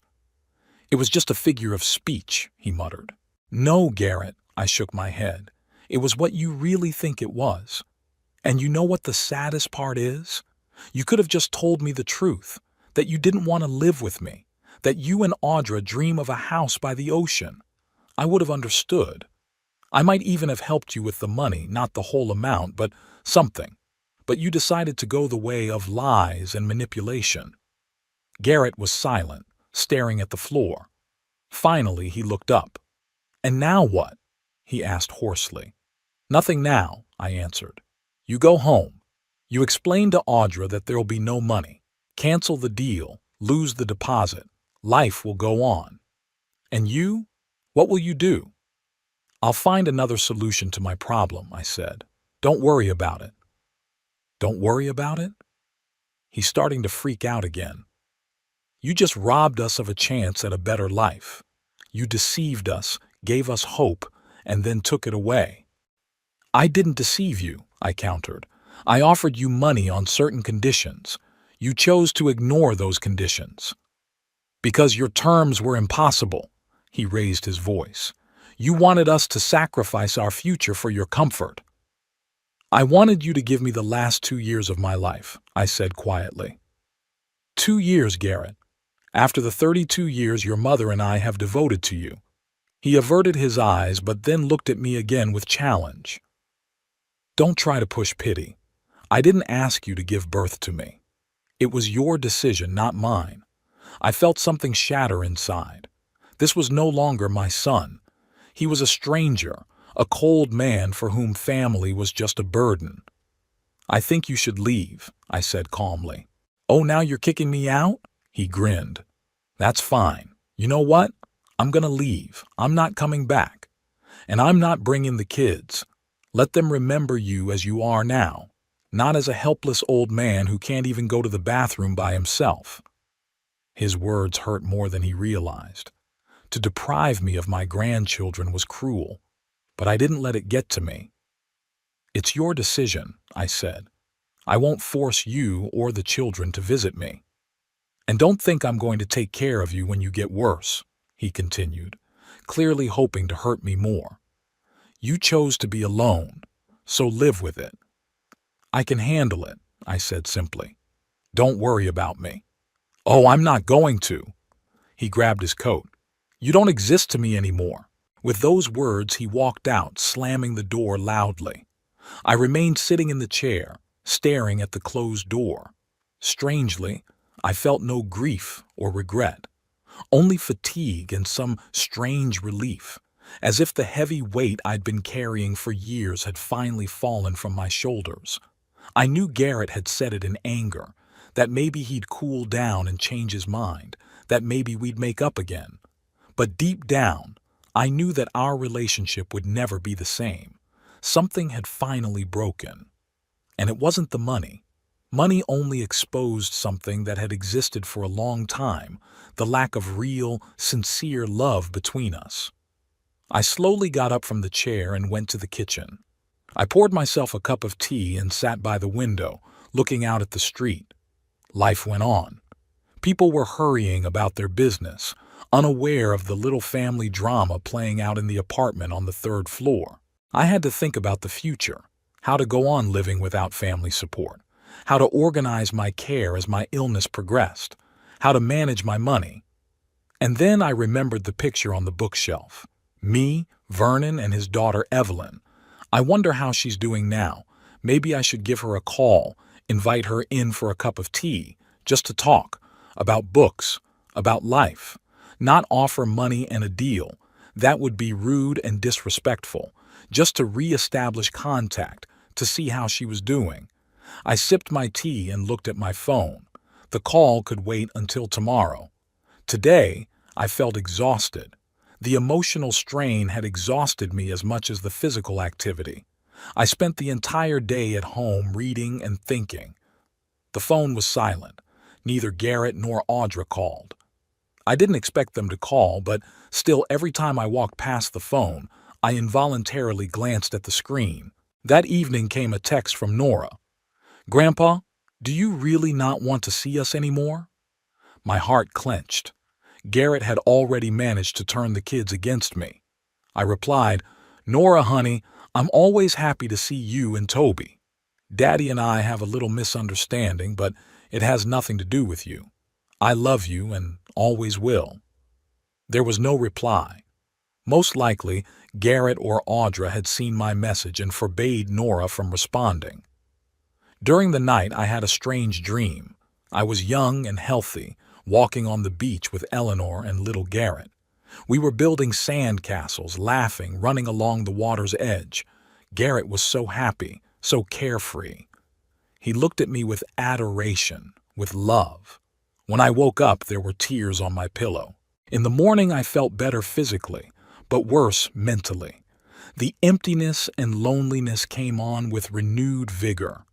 It was just a figure of speech, he muttered. No, Garrett, I shook my head. It was what you really think it was. And you know what the saddest part is? You could have just told me the truth, that you didn't want to live with me, that you and Audra dream of a house by the ocean. I would have understood. I might even have helped you with the money, not the whole amount, but something. But you decided to go the way of lies and manipulation. Garrett was silent, staring at the floor. Finally, he looked up. "And now what?" he asked hoarsely. "Nothing now," I answered. "You go home. You explain to Audra that there'll be no money. Cancel the deal, lose the deposit. Life will go on. And you? What will you do?" "I'll find another solution to my problem," I said. "Don't worry about it." "Don't worry about it?" He's starting to freak out again. "You just robbed us of a chance at a better life. You deceived us, gave us hope, and then took it away." "I didn't deceive you," I countered. "I offered you money on certain conditions. You chose to ignore those conditions." "Because your terms were impossible," he raised his voice. "You wanted us to sacrifice our future for your comfort." "I wanted you to give me the last 2 years of my life," I said quietly. 2 years, Garrett. After the 32 years your mother and I have devoted to you." He averted his eyes but then looked at me again with challenge. "Don't try to push pity. I didn't ask you to give birth to me. It was your decision, not mine. I felt something shatter inside. This was no longer my son. He was a stranger, a cold man for whom family was just a burden." "I think you should leave," I said calmly. "Oh, now you're kicking me out?" He grinned. "That's fine. You know what? I'm gonna leave. I'm not coming back. And I'm not bringing the kids. Let them remember you as you are now, not as a helpless old man who can't even go to the bathroom by himself." His words hurt more than he realized. To deprive me of my grandchildren was cruel, but I didn't let it get to me. "It's your decision," I said. "I won't force you or the children to visit me. And don't think I'm going to take care of you when you get worse," he continued, clearly hoping to hurt me more. "You chose to be alone, so live with it." "I can handle it," I said simply. "Don't worry about me." "Oh, I'm not going to." He grabbed his coat. "You don't exist to me anymore." With those words, he walked out, slamming the door loudly. I remained sitting in the chair, staring at the closed door. Strangely, I felt no grief or regret, only fatigue and some strange relief, as if the heavy weight I'd been carrying for years had finally fallen from my shoulders. I knew Garrett had said it in anger, that maybe he'd cool down and change his mind, that maybe we'd make up again. But deep down, I knew that our relationship would never be the same. Something had finally broken. And it wasn't the money. Money only exposed something that had existed for a long time, the lack of real, sincere love between us. I slowly got up from the chair and went to the kitchen. I poured myself a cup of tea and sat by the window, looking out at the street. Life went on. People were hurrying about their business, unaware of the little family drama playing out in the apartment on the 3rd floor. I had to think about the future, how to go on living without family support, how to organize my care as my illness progressed, how to manage my money. And then I remembered the picture on the bookshelf. Me, Vernon, and his daughter Evelyn. I wonder how she's doing now. Maybe I should give her a call, invite her in for a cup of tea, just to talk about books, about life. Not offer money and a deal. That would be rude and disrespectful. Just to re-establish contact, to see how she was doing. I sipped my tea and looked at my phone. The call could wait until tomorrow. Today, I felt exhausted. The emotional strain had exhausted me as much as the physical activity. I spent the entire day at home reading and thinking. The phone was silent. Neither Garrett nor Audra called. I didn't expect them to call, but still every time I walked past the phone, I involuntarily glanced at the screen. That evening came a text from Nora. "Grandpa, do you really not want to see us anymore?" My heart clenched. Garrett had already managed to turn the kids against me. I replied, "Nora, honey, I'm always happy to see you and Toby. Daddy and I have a little misunderstanding, but it has nothing to do with you. I love you and always will." There was no reply. Most likely, Garrett or Audra had seen my message and forbade Nora from responding. During the night, I had a strange dream. I was young and healthy, walking on the beach with Eleanor and little Garrett. We were building sand castles, laughing, running along the water's edge. Garrett was so happy, so carefree. He looked at me with adoration, with love. When I woke up, there were tears on my pillow. In the morning, I felt better physically, but worse mentally. The emptiness and loneliness came on with renewed vigor.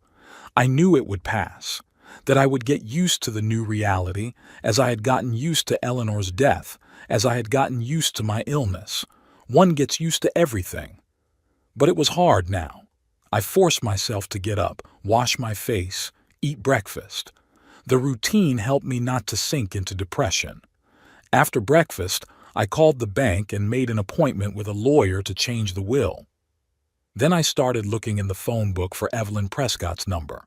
I knew it would pass, that I would get used to the new reality as I had gotten used to Eleanor's death, as I had gotten used to my illness. One gets used to everything. But it was hard now. I forced myself to get up, wash my face, eat breakfast. The routine helped me not to sink into depression. After breakfast, I called the bank and made an appointment with a lawyer to change the will. Then I started looking in the phone book for Evelyn Prescott's number.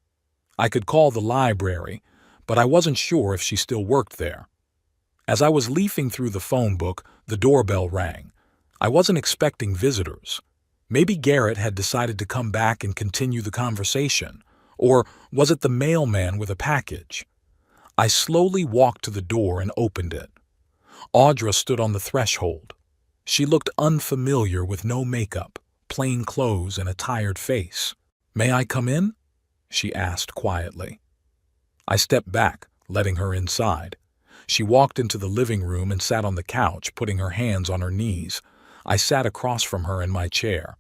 I could call the library, but I wasn't sure if she still worked there. As I was leafing through the phone book, the doorbell rang. I wasn't expecting visitors. Maybe Garrett had decided to come back and continue the conversation. Or was it the mailman with a package? I slowly walked to the door and opened it. Audra stood on the threshold. She looked unfamiliar with no makeup, plain clothes, and a tired face. "May I come in?" she asked quietly. I stepped back, letting her inside. She walked into the living room and sat on the couch, putting her hands on her knees. I sat across from her in my chair.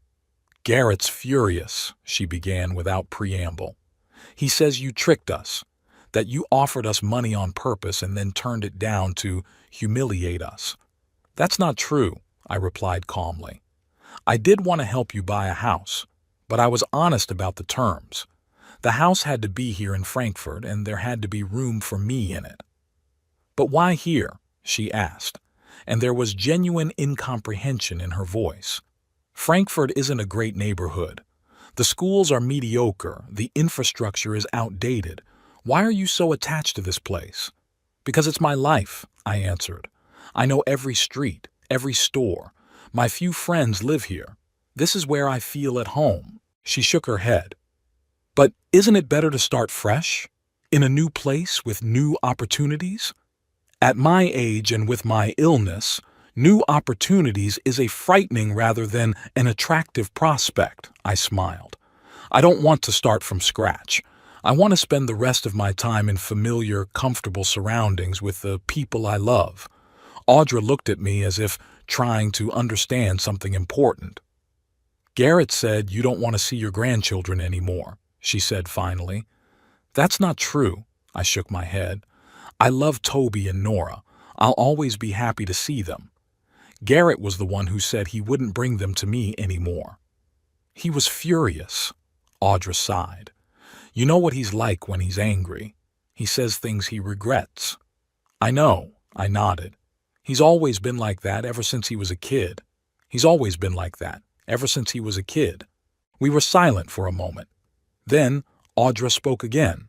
"Garrett's furious," she began without preamble. "He says you tricked us, that you offered us money on purpose and then turned it down to humiliate us." "That's not true," I replied calmly. "I did want to help you buy a house, but I was honest about the terms. The house had to be here in Frankfurt, and there had to be room for me in it." "But why here?" she asked, and there was genuine incomprehension in her voice. "Frankfurt isn't a great neighborhood. The schools are mediocre, the infrastructure is outdated. Why are you so attached to this place?" "Because it's my life," I answered. "I know every street, every store. My few friends live here. This is where I feel at home." She shook her head. "But isn't it better to start fresh? In a new place with new opportunities?" "At my age and with my illness, new opportunities is a frightening rather than an attractive prospect," I smiled. "I don't want to start from scratch. I want to spend the rest of my time in familiar, comfortable surroundings with the people I love." Audra looked at me as if trying to understand something important. "Garrett said you don't want to see your grandchildren anymore," she said finally. "That's not true," I shook my head. "I love Toby and Nora. I'll always be happy to see them. Garrett was the one who said he wouldn't bring them to me anymore." "He was furious," Audra sighed. "You know what he's like when he's angry. He says things he regrets." "I know," I nodded. "He's always been like that ever since he was a kid. He's always been like that ever since he was a kid." We were silent for a moment. Then Audra spoke again.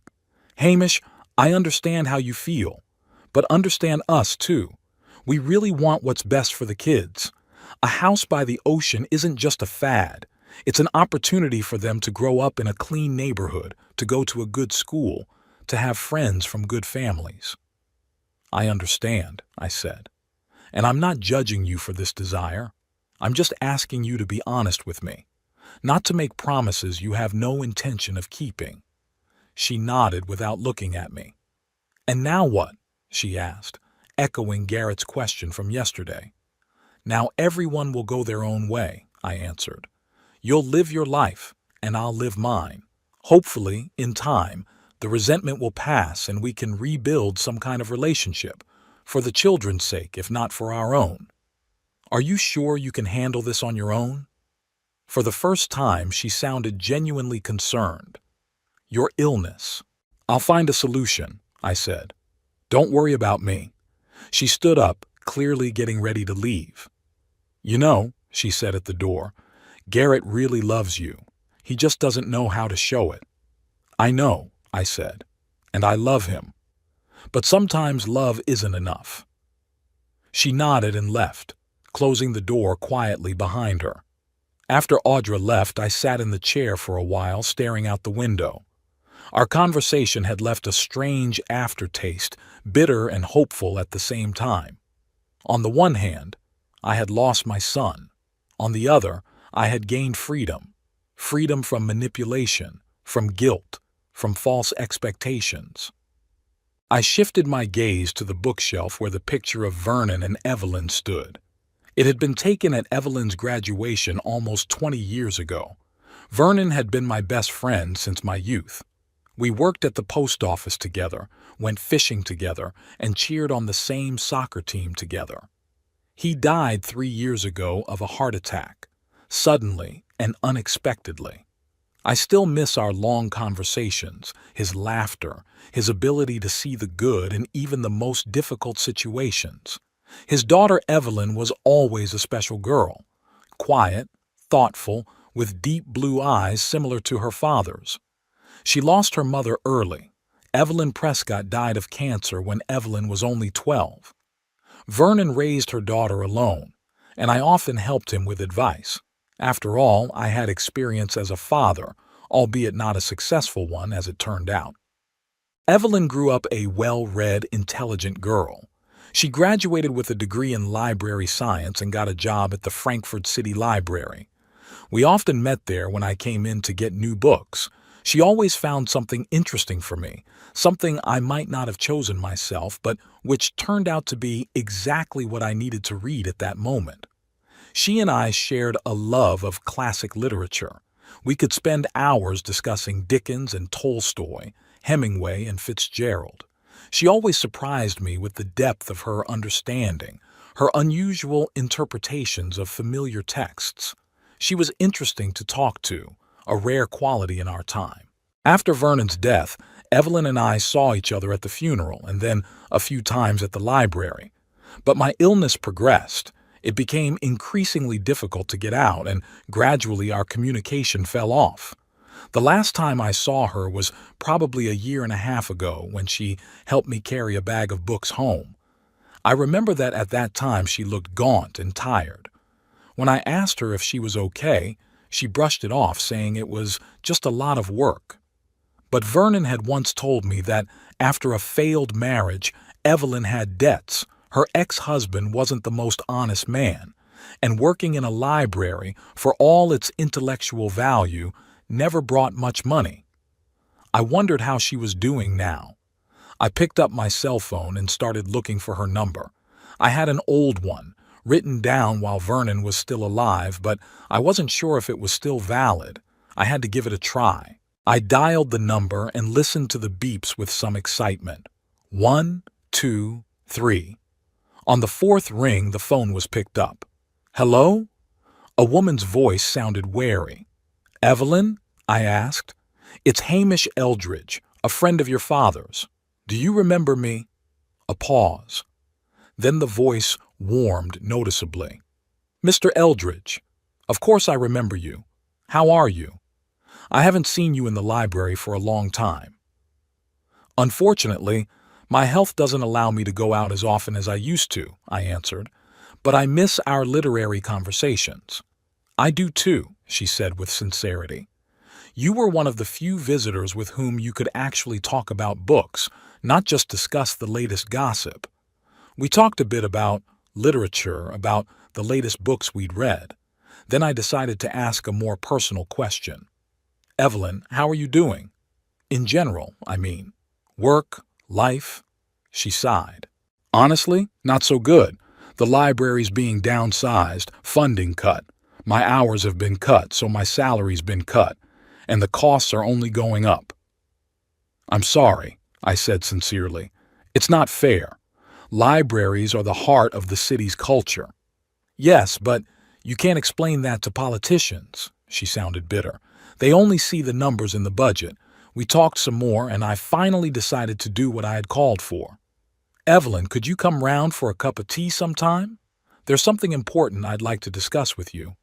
"Hamish, I understand how you feel, but understand us too. We really want what's best for the kids. A house by the ocean isn't just a fad. It's an opportunity for them to grow up in a clean neighborhood, to go to a good school, to have friends from good families." "I understand," I said. "And I'm not judging you for this desire. I'm just asking you to be honest with me, not to make promises you have no intention of keeping." She nodded without looking at me. "And now what?" she asked, echoing Garrett's question from yesterday. "Now everyone will go their own way," I answered. "You'll live your life, and I'll live mine. Hopefully, in time, the resentment will pass and we can rebuild some kind of relationship, for the children's sake, if not for our own. Are you sure you can handle this on your own?" For the first time, she sounded genuinely concerned. "Your illness." "I'll find a solution," I said. "Don't worry about me." She stood up, clearly getting ready to leave. "You know," she said at the door, "Garrett really loves you. He just doesn't know how to show it." "I know," I said, "and I love him." But sometimes love isn't enough. She nodded and left, closing the door quietly behind her. After Audra left, I sat in the chair for a while, staring out the window. Our conversation had left a strange aftertaste, bitter and hopeful at the same time. On the one hand, I had lost my son. On the other, I had gained freedom. Freedom from manipulation, from guilt, from false expectations. I shifted my gaze to the bookshelf where the picture of Vernon and Evelyn stood. It had been taken at Evelyn's graduation almost 20 years ago. Vernon had been my best friend since my youth. We worked at the post office together, went fishing together, and cheered on the same soccer team together. He died 3 years ago of a heart attack, suddenly and unexpectedly. I still miss our long conversations, his laughter, his ability to see the good in even the most difficult situations. His daughter Evelyn was always a special girl, quiet, thoughtful, with deep blue eyes similar to her father's. She lost her mother early. Evelyn Prescott died of cancer when Evelyn was only 12. Vernon raised her daughter alone, and I often helped him with advice. After all, I had experience as a father, albeit not a successful one as it turned out. Evelyn grew up a well-read, intelligent girl. She graduated with a degree in library science and got a job at the Frankfurt City Library. We often met there when I came in to get new books. She always found something interesting for me, something I might not have chosen myself, but which turned out to be exactly what I needed to read at that moment. She and I shared a love of classic literature. We could spend hours discussing Dickens and Tolstoy, Hemingway and Fitzgerald. She always surprised me with the depth of her understanding, her unusual interpretations of familiar texts. She was interesting to talk to, a rare quality in our time. After Vernon's death, Evelyn and I saw each other at the funeral and then a few times at the library. But my illness progressed. It became increasingly difficult to get out, and gradually our communication fell off. The last time I saw her was probably a year and a half ago when she helped me carry a bag of books home. I remember that at that time she looked gaunt and tired. When I asked her if she was okay, she brushed it off, saying it was just a lot of work. But Vernon had once told me that after a failed marriage, Evelyn had debts. Her ex-husband wasn't the most honest man, and working in a library, for all its intellectual value, never brought much money. I wondered how she was doing now. I picked up my cell phone and started looking for her number. I had an old one, written down while Vernon was still alive, but I wasn't sure if it was still valid. I had to give it a try. I dialed the number and listened to the beeps with some excitement. 1, 2, 3. On the fourth ring, the phone was picked up. "Hello?" A woman's voice sounded wary. "Evelyn?" I asked. "It's Hamish Eldridge, a friend of your father's. Do you remember me?" A pause. Then the voice warmed noticeably. "Mr. Eldridge, of course I remember you. How are you? I haven't seen you in the library for a long time." "Unfortunately, my health doesn't allow me to go out as often as I used to," I answered, "but I miss our literary conversations." "I do too," she said with sincerity. "You were one of the few visitors with whom you could actually talk about books, not just discuss the latest gossip. We talked a bit about literature, about the latest books we'd read. Then I decided to ask a more personal question. Evelyn, how are you doing? In general, I mean. Work, life?" She sighed. "Honestly, not so good. The library's being downsized, funding cut. My hours have been cut, so my salary's been cut, and the costs are only going up." "I'm sorry," I said sincerely. "It's not fair. Libraries are the heart of the city's culture." "Yes, but you can't explain that to politicians," she sounded bitter. "They only see the numbers in the budget." We talked some more, and I finally decided to do what I had called for. "Evelyn, could you come round for a cup of tea sometime? There's something important I'd like to discuss with you."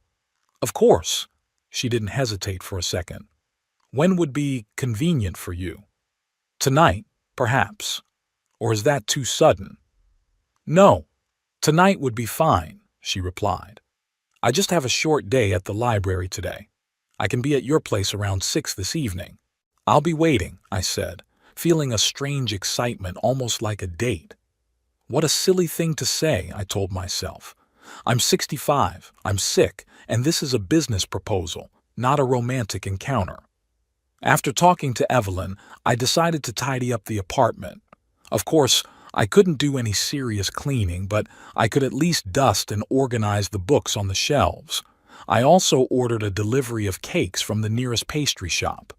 "Of course." She didn't hesitate for a second. "When would be convenient for you?" "Tonight, perhaps." Or is that too sudden? No, tonight would be fine, she replied. I just have a short day at the library today. I can be at your place around 6 this evening. I'll be waiting, I said, feeling a strange excitement, almost like a date. What a silly thing to say, I told myself. I'm 65, I'm sick, and this is a business proposal, not a romantic encounter. After talking to Evelyn, I decided to tidy up the apartment. Of course, I couldn't do any serious cleaning, but I could at least dust and organize the books on the shelves. I also ordered a delivery of cakes from the nearest pastry shop.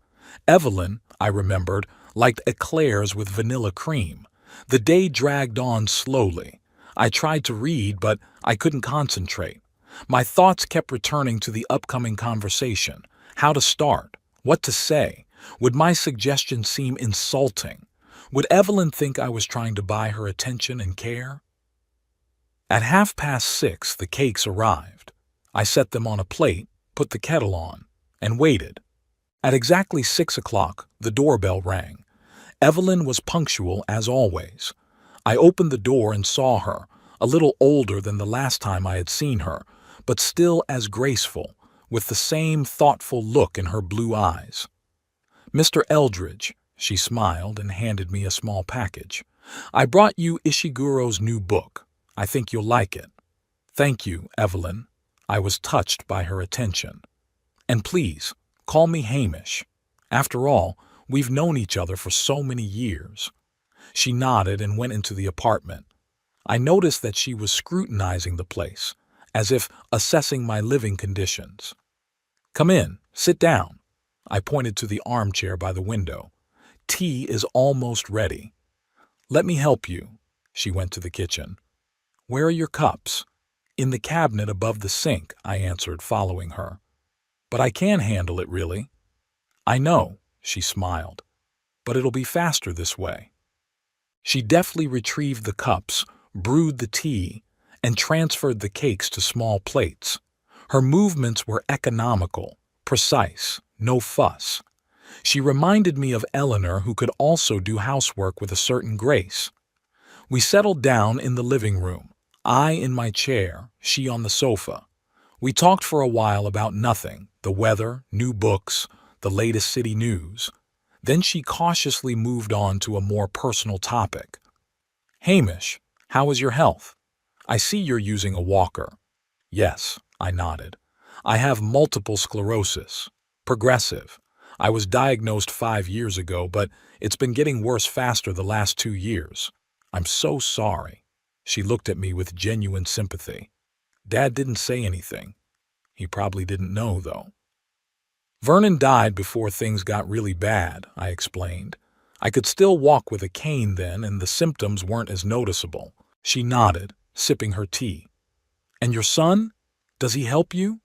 Evelyn, I remembered, liked eclairs with vanilla cream. The day dragged on slowly. I tried to read, but I couldn't concentrate. My thoughts kept returning to the upcoming conversation. How to start? What to say? Would my suggestion seem insulting? Would Evelyn think I was trying to buy her attention and care? At 6:30, the cakes arrived. I set them on a plate, put the kettle on, and waited. At exactly 6 o'clock, the doorbell rang. Evelyn was punctual as always. I opened the door and saw her, a little older than the last time I had seen her, but still as graceful, with the same thoughtful look in her blue eyes. Mr. Eldridge, she smiled and handed me a small package. I brought you Ishiguro's new book. I think you'll like it. Thank you, Evelyn. I was touched by her attention. And please, call me Hamish. After all, we've known each other for so many years. She nodded and went into the apartment. I noticed that she was scrutinizing the place, as if assessing my living conditions. Come in, sit down. I pointed to the armchair by the window. Tea is almost ready. Let me help you. She went to the kitchen. Where are your cups? In the cabinet above the sink, I answered, following her. But I can handle it, really. I know, she smiled, but it'll be faster this way. She deftly retrieved the cups, brewed the tea, and transferred the cakes to small plates. Her movements were economical, precise, no fuss. She reminded me of Eleanor, who could also do housework with a certain grace. We settled down in the living room, I in my chair, she on the sofa. We talked for a while about nothing, the weather, new books, the latest city news. Then she cautiously moved on to a more personal topic. Hamish, how is your health? I see you're using a walker. Yes, I nodded. I have multiple sclerosis. Progressive. I was diagnosed 5 years ago, but it's been getting worse faster the last 2 years. I'm so sorry. She looked at me with genuine sympathy. Dad didn't say anything. He probably didn't know, though. Vernon died before things got really bad, I explained. I could still walk with a cane then, and the symptoms weren't as noticeable. She nodded, sipping her tea. And your son? Does he help you?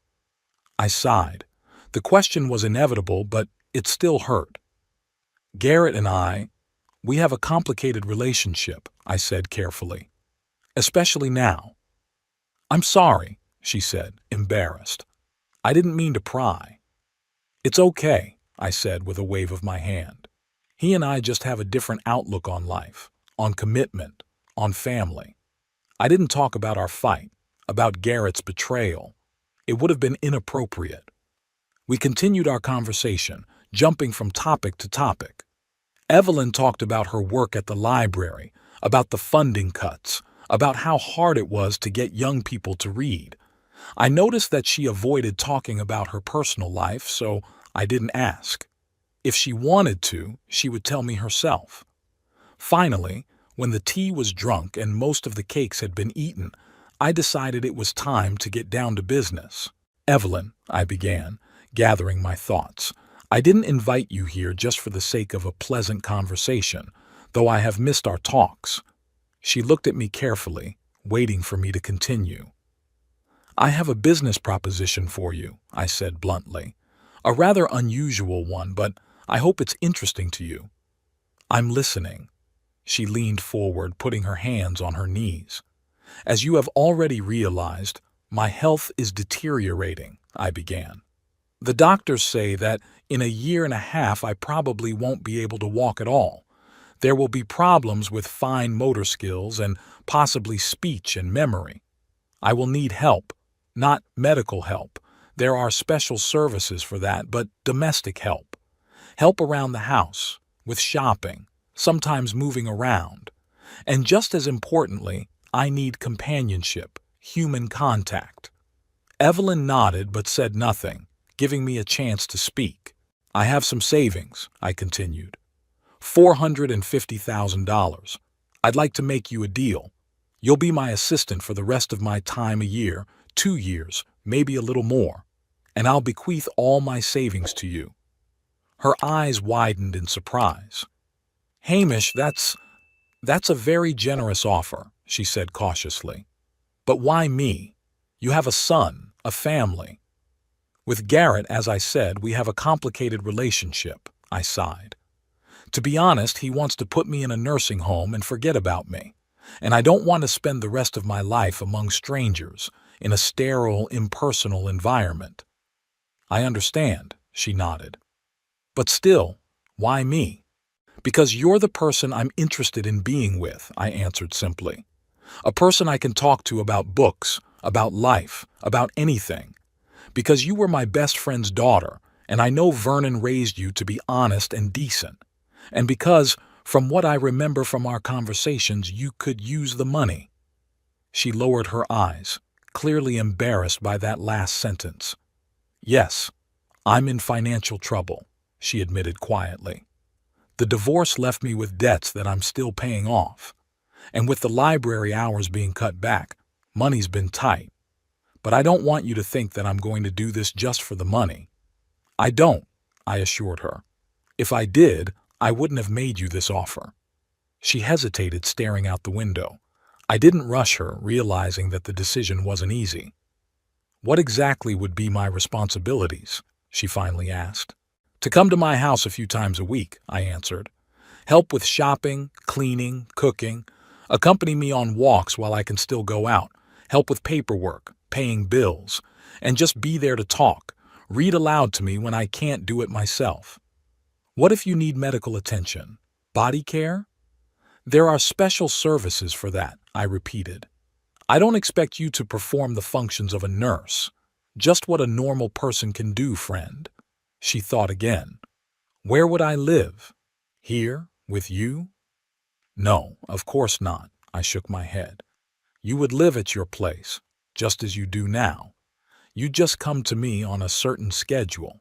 I sighed. The question was inevitable, but it still hurt. Garrett and we have a complicated relationship, I said carefully. Especially now. I'm sorry, she said, embarrassed. I didn't mean to pry. It's okay, I said with a wave of my hand. He and I just have a different outlook on life, on commitment, on family. I didn't talk about our fight, about Garrett's betrayal. It would have been inappropriate. We continued our conversation, jumping from topic to topic. Evelyn talked about her work at the library, about the funding cuts, about how hard it was to get young people to read. I noticed that she avoided talking about her personal life, so I didn't ask. If she wanted to, she would tell me herself. Finally, when the tea was drunk and most of the cakes had been eaten, I decided it was time to get down to business. Evelyn, I began, gathering my thoughts, I didn't invite you here just for the sake of a pleasant conversation, though I have missed our talks. She looked at me carefully, waiting for me to continue. I have a business proposition for you, I said bluntly. A rather unusual one, but I hope it's interesting to you. I'm listening. She leaned forward, putting her hands on her knees. As you have already realized, my health is deteriorating, I began. The doctors say that in a year and a half I probably won't be able to walk at all. There will be problems with fine motor skills and possibly speech and memory. I will need help, not medical help. There are special services for that, but domestic help. Help around the house, with shopping, sometimes moving around. And just as importantly, I need companionship, human contact. Evelyn nodded but said nothing, giving me a chance to speak. I have some savings, I continued. $450,000. I'd like to make you a deal. You'll be my assistant for the rest of my time, a year, 2 years, maybe a little more, and I'll bequeath all my savings to you. Her eyes widened in surprise. Hamish, that's a very generous offer, she said cautiously. But why me? You have a son, a family. With Garrett, as I said, we have a complicated relationship, I sighed. To be honest, he wants to put me in a nursing home and forget about me. And I don't want to spend the rest of my life among strangers, in a sterile, impersonal environment. I understand, she nodded. But still, why me? Because you're the person I'm interested in being with, I answered simply. A person I can talk to about books, about life, about anything. Because you were my best friend's daughter, and I know Vernon raised you to be honest and decent. And because, from what I remember from our conversations, you could use the money. She lowered her eyes, clearly embarrassed by that last sentence. Yes, I'm in financial trouble, she admitted quietly. The divorce left me with debts that I'm still paying off. And with the library hours being cut back, money's been tight. But I don't want you to think that I'm going to do this just for the money. I don't, I assured her. If I did, I wouldn't have made you this offer. She hesitated, staring out the window. I didn't rush her, realizing that the decision wasn't easy. What exactly would be my responsibilities? She finally asked. To come to my house a few times a week, I answered. Help with shopping, cleaning, cooking. Accompany me on walks while I can still go out. Help with paperwork, paying bills. And just be there to talk. Read aloud to me when I can't do it myself. What if you need medical attention? Body care? There are special services for that, I repeated. I don't expect you to perform the functions of a nurse. Just what a normal person can do, friend. She thought again. Where would I live? Here, with you? No, of course not, I shook my head. You would live at your place, just as you do now. You'd just come to me on a certain schedule.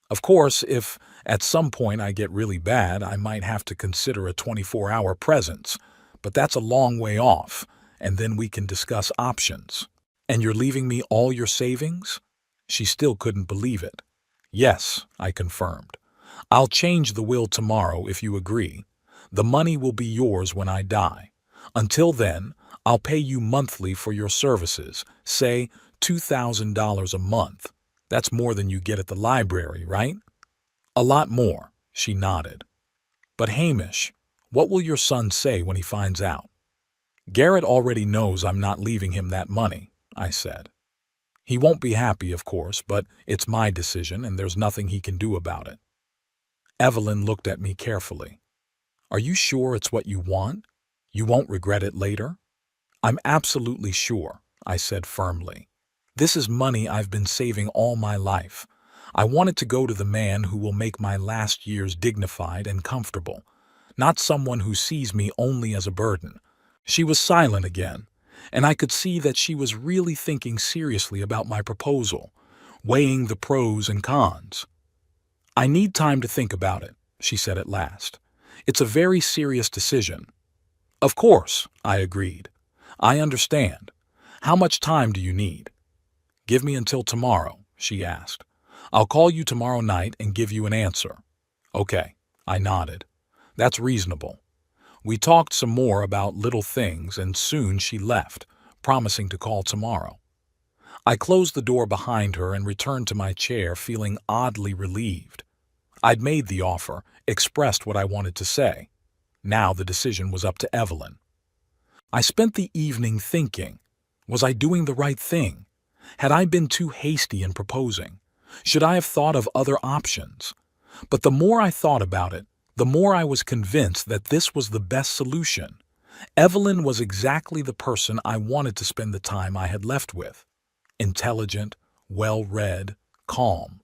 Of course, if at some point I get really bad, I might have to consider a 24-hour presence, but that's a long way off, and then we can discuss options. And you're leaving me all your savings? She still couldn't believe it. Yes, I confirmed. I'll change the will tomorrow if you agree. The money will be yours when I die. Until then, I'll pay you monthly for your services, say $2,000 a month. That's more than you get at the library, right? A lot more, she nodded. But Hamish, what will your son say when he finds out? Garrett already knows I'm not leaving him that money, I said. He won't be happy, of course, but it's my decision and there's nothing he can do about it. Evelyn looked at me carefully. Are you sure it's what you want? You won't regret it later? I'm absolutely sure, I said firmly. This is money I've been saving all my life. I want it to go to the man who will make my last years dignified and comfortable, not someone who sees me only as a burden. She was silent again, and I could see that she was really thinking seriously about my proposal, weighing the pros and cons. I need time to think about it, she said at last. It's a very serious decision. Of course, I agreed. I understand. How much time do you need? Give me until tomorrow, she asked. I'll call you tomorrow night and give you an answer. Okay, I nodded. That's reasonable. We talked some more about little things and soon she left, promising to call tomorrow. I closed the door behind her and returned to my chair feeling oddly relieved. I'd made the offer, expressed what I wanted to say. Now the decision was up to Evelyn. I spent the evening thinking, was I doing the right thing? Had I been too hasty in proposing? Should I have thought of other options? But the more I thought about it, the more I was convinced that this was the best solution. Evelyn was exactly the person I wanted to spend the time I had left with. Intelligent, well-read, calm.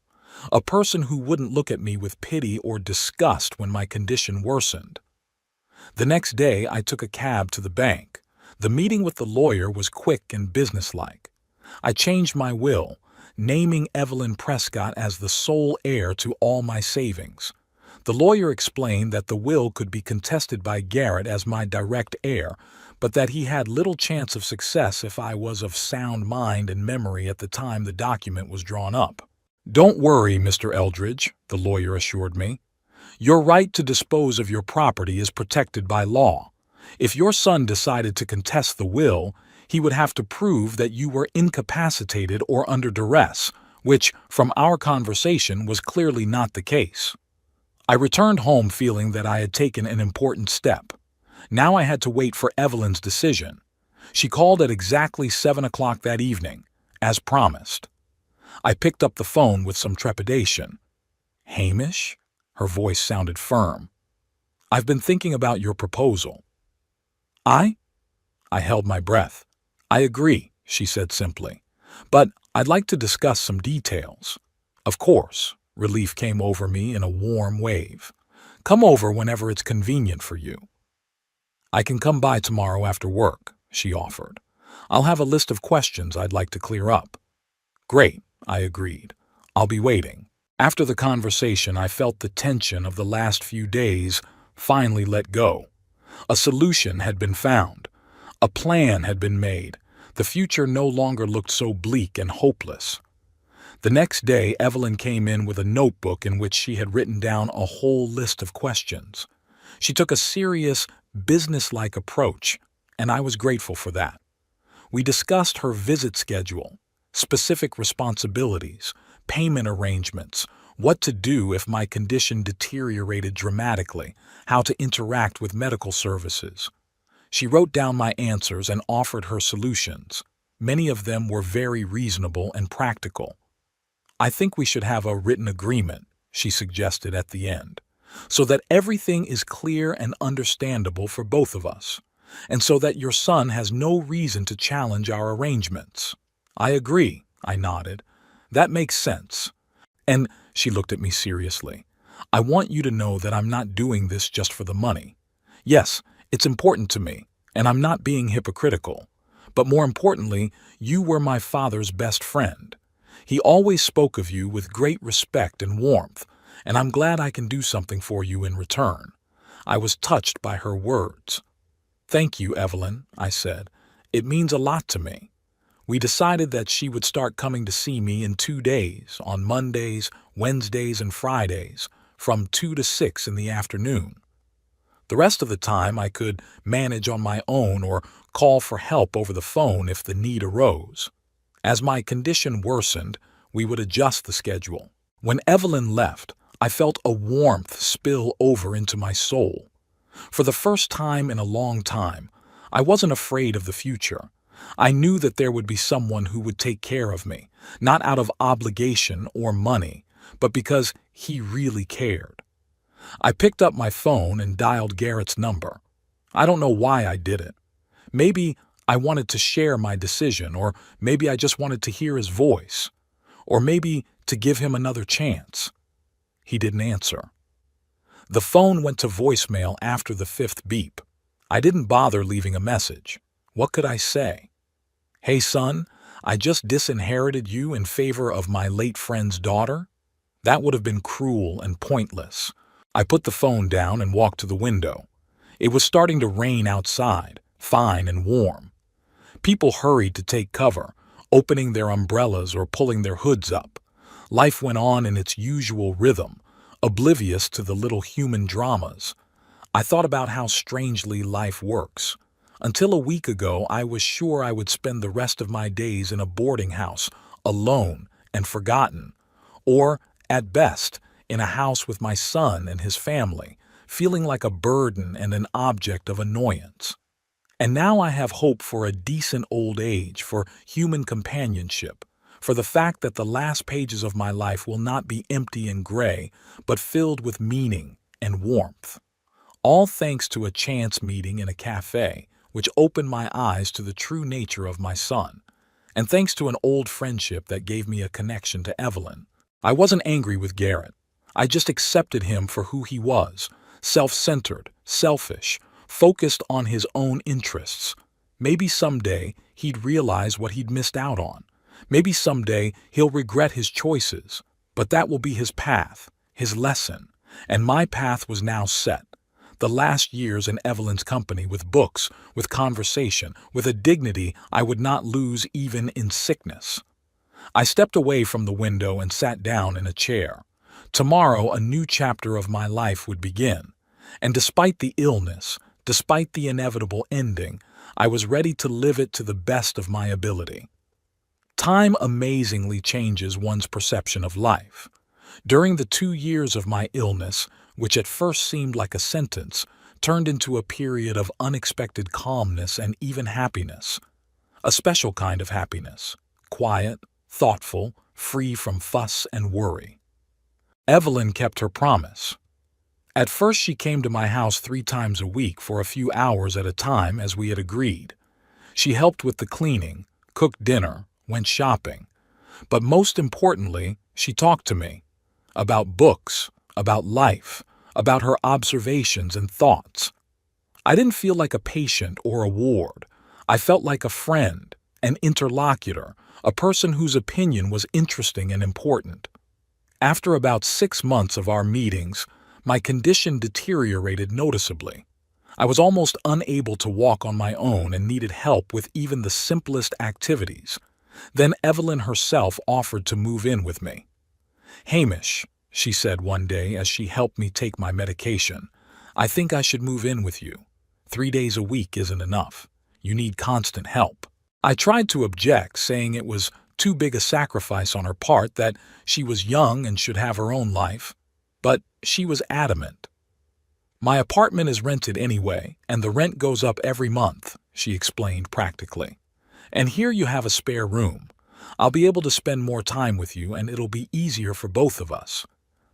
A person who wouldn't look at me with pity or disgust when my condition worsened. The next day, I took a cab to the bank. The meeting with the lawyer was quick and businesslike. I changed my will, naming Evelyn Prescott as the sole heir to all my savings. The lawyer explained that the will could be contested by Garrett as my direct heir, but that he had little chance of success if I was of sound mind and memory at the time the document was drawn up. "Don't worry, Mr. Eldridge," the lawyer assured me. "Your right to dispose of your property is protected by law. If your son decided to contest the will, he would have to prove that you were incapacitated or under duress, which, from our conversation, was clearly not the case." I returned home feeling that I had taken an important step. Now I had to wait for Evelyn's decision. She called at exactly 7 o'clock that evening, as promised. I picked up the phone with some trepidation. "Hamish?" Her voice sounded firm. "I've been thinking about your proposal." I held my breath. "I agree," she said simply. "But I'd like to discuss some details." "Of course." Relief came over me in a warm wave. "Come over whenever it's convenient for you." "I can come by tomorrow after work," she offered. "I'll have a list of questions I'd like to clear up." "Great," I agreed. "I'll be waiting." After the conversation, I felt the tension of the last few days finally let go. A solution had been found. A plan had been made. The future no longer looked so bleak and hopeless. The next day, Evelyn came in with a notebook in which she had written down a whole list of questions. She took a serious, businesslike approach, and I was grateful for that. We discussed her visit schedule, specific responsibilities, payment arrangements, what to do if my condition deteriorated dramatically, how to interact with medical services. She wrote down my answers and offered her solutions. Many of them were very reasonable and practical. "I think we should have a written agreement," she suggested at the end, "so that everything is clear and understandable for both of us, and so that your son has no reason to challenge our arrangements." "I agree," I nodded. "That makes sense." "And," she looked at me seriously, "I want you to know that I'm not doing this just for the money. Yes, it's important to me, and I'm not being hypocritical. But more importantly, you were my father's best friend. He always spoke of you with great respect and warmth, and I'm glad I can do something for you in return." I was touched by her words. "Thank you, Evelyn," I said. "It means a lot to me." We decided that she would start coming to see me in 2 days, on Mondays, Wednesdays, and Fridays, from 2 to 6 in the afternoon. The rest of the time I could manage on my own or call for help over the phone if the need arose. As my condition worsened, we would adjust the schedule. When Evelyn left, I felt a warmth spill over into my soul. For the first time in a long time, I wasn't afraid of the future. I knew that there would be someone who would take care of me, not out of obligation or money, but because he really cared. I picked up my phone and dialed Garrett's number. I don't know why I did it. Maybe I wanted to share my decision, or maybe I just wanted to hear his voice, or maybe to give him another chance. He didn't answer. The phone went to voicemail after the 5th beep. I didn't bother leaving a message. What could I say? "Hey, son, I just disinherited you in favor of my late friend's daughter?" That would have been cruel and pointless. I put the phone down and walked to the window. It was starting to rain outside, fine and warm. People hurried to take cover, opening their umbrellas or pulling their hoods up. Life went on in its usual rhythm, oblivious to the little human dramas. I thought about how strangely life works. Until a week ago, I was sure I would spend the rest of my days in a boarding house, alone and forgotten, or, at best, in a house with my son and his family, feeling like a burden and an object of annoyance. And now I have hope for a decent old age, for human companionship, for the fact that the last pages of my life will not be empty and gray, but filled with meaning and warmth. All thanks to a chance meeting in a cafe, which opened my eyes to the true nature of my son, and thanks to an old friendship that gave me a connection to Evelyn. I wasn't angry with Garrett. I just accepted him for who he was, self-centered, selfish, focused on his own interests. Maybe someday he'd realize what he'd missed out on. Maybe someday he'll regret his choices, but that will be his path, his lesson, and my path was now set. The last years in Evelyn's company, with books, with conversation, with a dignity I would not lose even in sickness. I stepped away from the window and sat down in a chair. Tomorrow a new chapter of my life would begin, and despite the illness, despite the inevitable ending, I was ready to live it to the best of my ability. Time amazingly changes one's perception of life. During the 2 years of my illness, which at first seemed like a sentence, turned into a period of unexpected calmness and even happiness. A special kind of happiness, quiet, thoughtful, free from fuss and worry. Evelyn kept her promise. At first she came to my house 3 times a week for a few hours at a time as we had agreed. She helped with the cleaning, cooked dinner, went shopping. But most importantly, she talked to me. About books, about life, about her observations and thoughts. I didn't feel like a patient or a ward. I felt like a friend, an interlocutor, a person whose opinion was interesting and important. After about 6 months of our meetings, my condition deteriorated noticeably. I was almost unable to walk on my own and needed help with even the simplest activities. Then Evelyn herself offered to move in with me. "Hamish," she said one day as she helped me take my medication, "I think I should move in with you. 3 days a week isn't enough. You need constant help." I tried to object, saying it was too big a sacrifice on her part, that she was young and should have her own life. But she was adamant. "My apartment is rented anyway, and the rent goes up every month," she explained practically. "And here you have a spare room. I'll be able to spend more time with you, and it'll be easier for both of us.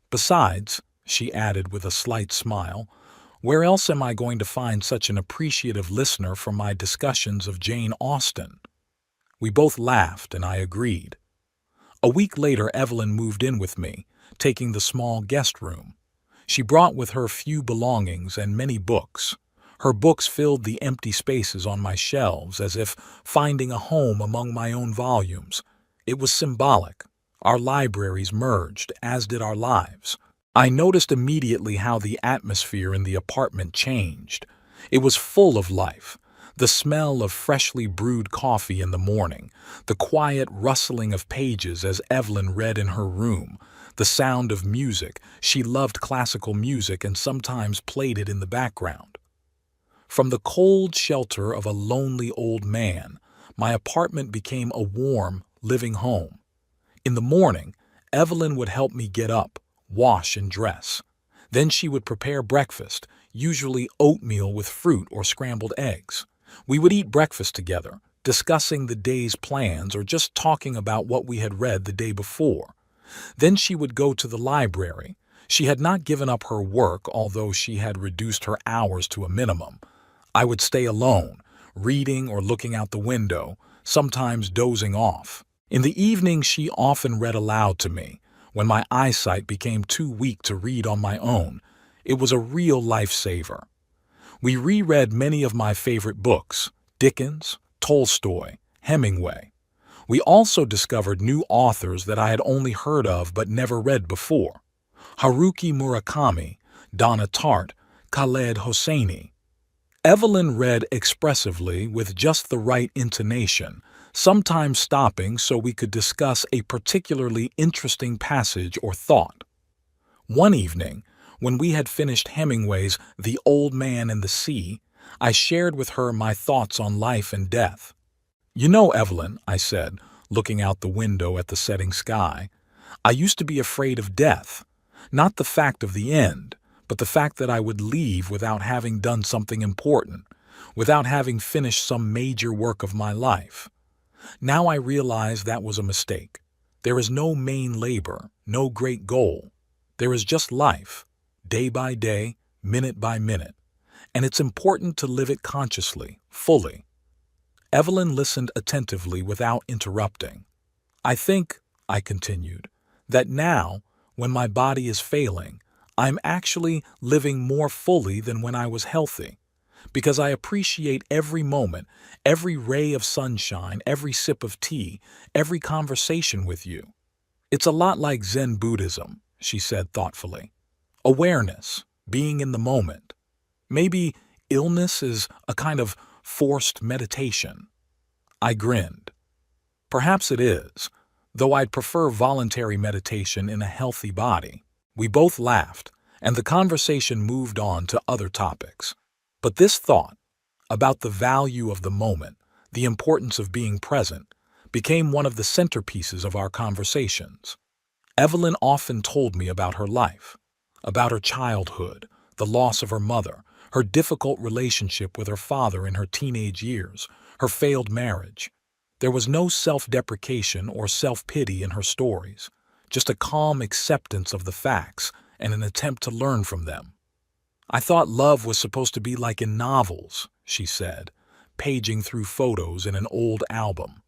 Besides," she added with a slight smile, "where else am I going to find such an appreciative listener for my discussions of Jane Austen?" We both laughed, and I agreed. A week later, Evelyn moved in with me, taking the small guest room. She brought with her few belongings and many books. Her books filled the empty spaces on my shelves as if finding a home among my own volumes. It was symbolic. Our libraries merged, as did our lives. I noticed immediately how the atmosphere in the apartment changed. It was full of life. The smell of freshly brewed coffee in the morning, the quiet rustling of pages as Evelyn read in her room, the sound of music. She loved classical music and sometimes played it in the background. From the cold shelter of a lonely old man, my apartment became a warm, living home. In the morning, Evelyn would help me get up, wash and dress. Then she would prepare breakfast, usually oatmeal with fruit or scrambled eggs. We would eat breakfast together, discussing the day's plans or just talking about what we had read the day before. Then she would go to the library. She had not given up her work, although she had reduced her hours to a minimum. I would stay alone, reading or looking out the window, sometimes dozing off. In the evening, she often read aloud to me. When my eyesight became too weak to read on my own, it was a real lifesaver. We reread many of my favorite books: Dickens, Tolstoy, Hemingway. We also discovered new authors that I had only heard of but never read before: Haruki Murakami, Donna Tartt, Khaled Hosseini. Evelyn read expressively with just the right intonation, sometimes stopping so we could discuss a particularly interesting passage or thought. One evening, when we had finished Hemingway's The Old Man and the Sea, I shared with her my thoughts on life and death. "You know, Evelyn," I said, looking out the window at the setting sky, "I used to be afraid of death, not the fact of the end, but the fact that I would leave without having done something important, without having finished some major work of my life. Now I realize that was a mistake. There is no main labor, no great goal. There is just life, day by day, minute by minute, and it's important to live it consciously, fully. Evelyn listened attentively without interrupting. I think, I continued, that now, when my body is failing, I'm actually living more fully than when I was healthy, because I appreciate every moment, every ray of sunshine, every sip of tea, every conversation with you. It's a lot like Zen Buddhism, she said thoughtfully. Awareness, being in the moment. Maybe illness is a kind of forced meditation. I grinned. Perhaps it is, though I'd prefer voluntary meditation in a healthy body. We both laughed, and the conversation moved on to other topics. But this thought, about the value of the moment, the importance of being present, became one of the centerpieces of our conversations. Evelyn often told me about her life, about her childhood, the loss of her mother, her difficult relationship with her father in her teenage years, her failed marriage. There was no self-deprecation or self-pity in her stories, just a calm acceptance of the facts and an attempt to learn from them. I thought love was supposed to be like in novels, she said, paging through photos in an old album.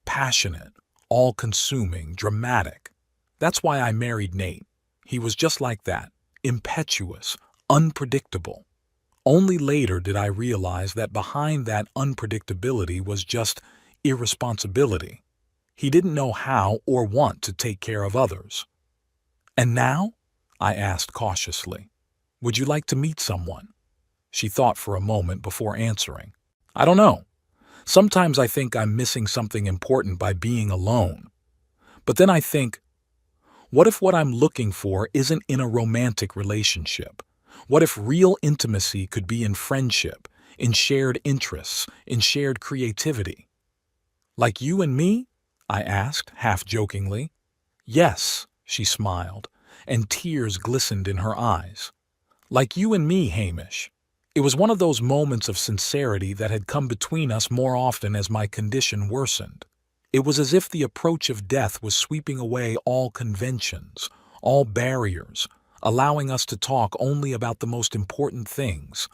Passionate, all-consuming, dramatic. That's why I married Nate. He was just like that, impetuous, unpredictable. Only later did I realize that behind that unpredictability was just irresponsibility. He didn't know how or want to take care of others. And now? I asked cautiously. Would you like to meet someone? She thought for a moment before answering. I don't know. Sometimes I think I'm missing something important by being alone. But then I think, what if what I'm looking for isn't in a romantic relationship? What if real intimacy could be in friendship, in shared interests, in shared creativity? Like you and me? I asked, half jokingly. Yes, she smiled, and tears glistened in her eyes. Like you and me, Hamish. It was one of those moments of sincerity that had come between us more often as my condition worsened. It was as if the approach of death was sweeping away all conventions, all barriers, allowing us to talk only about the most important things.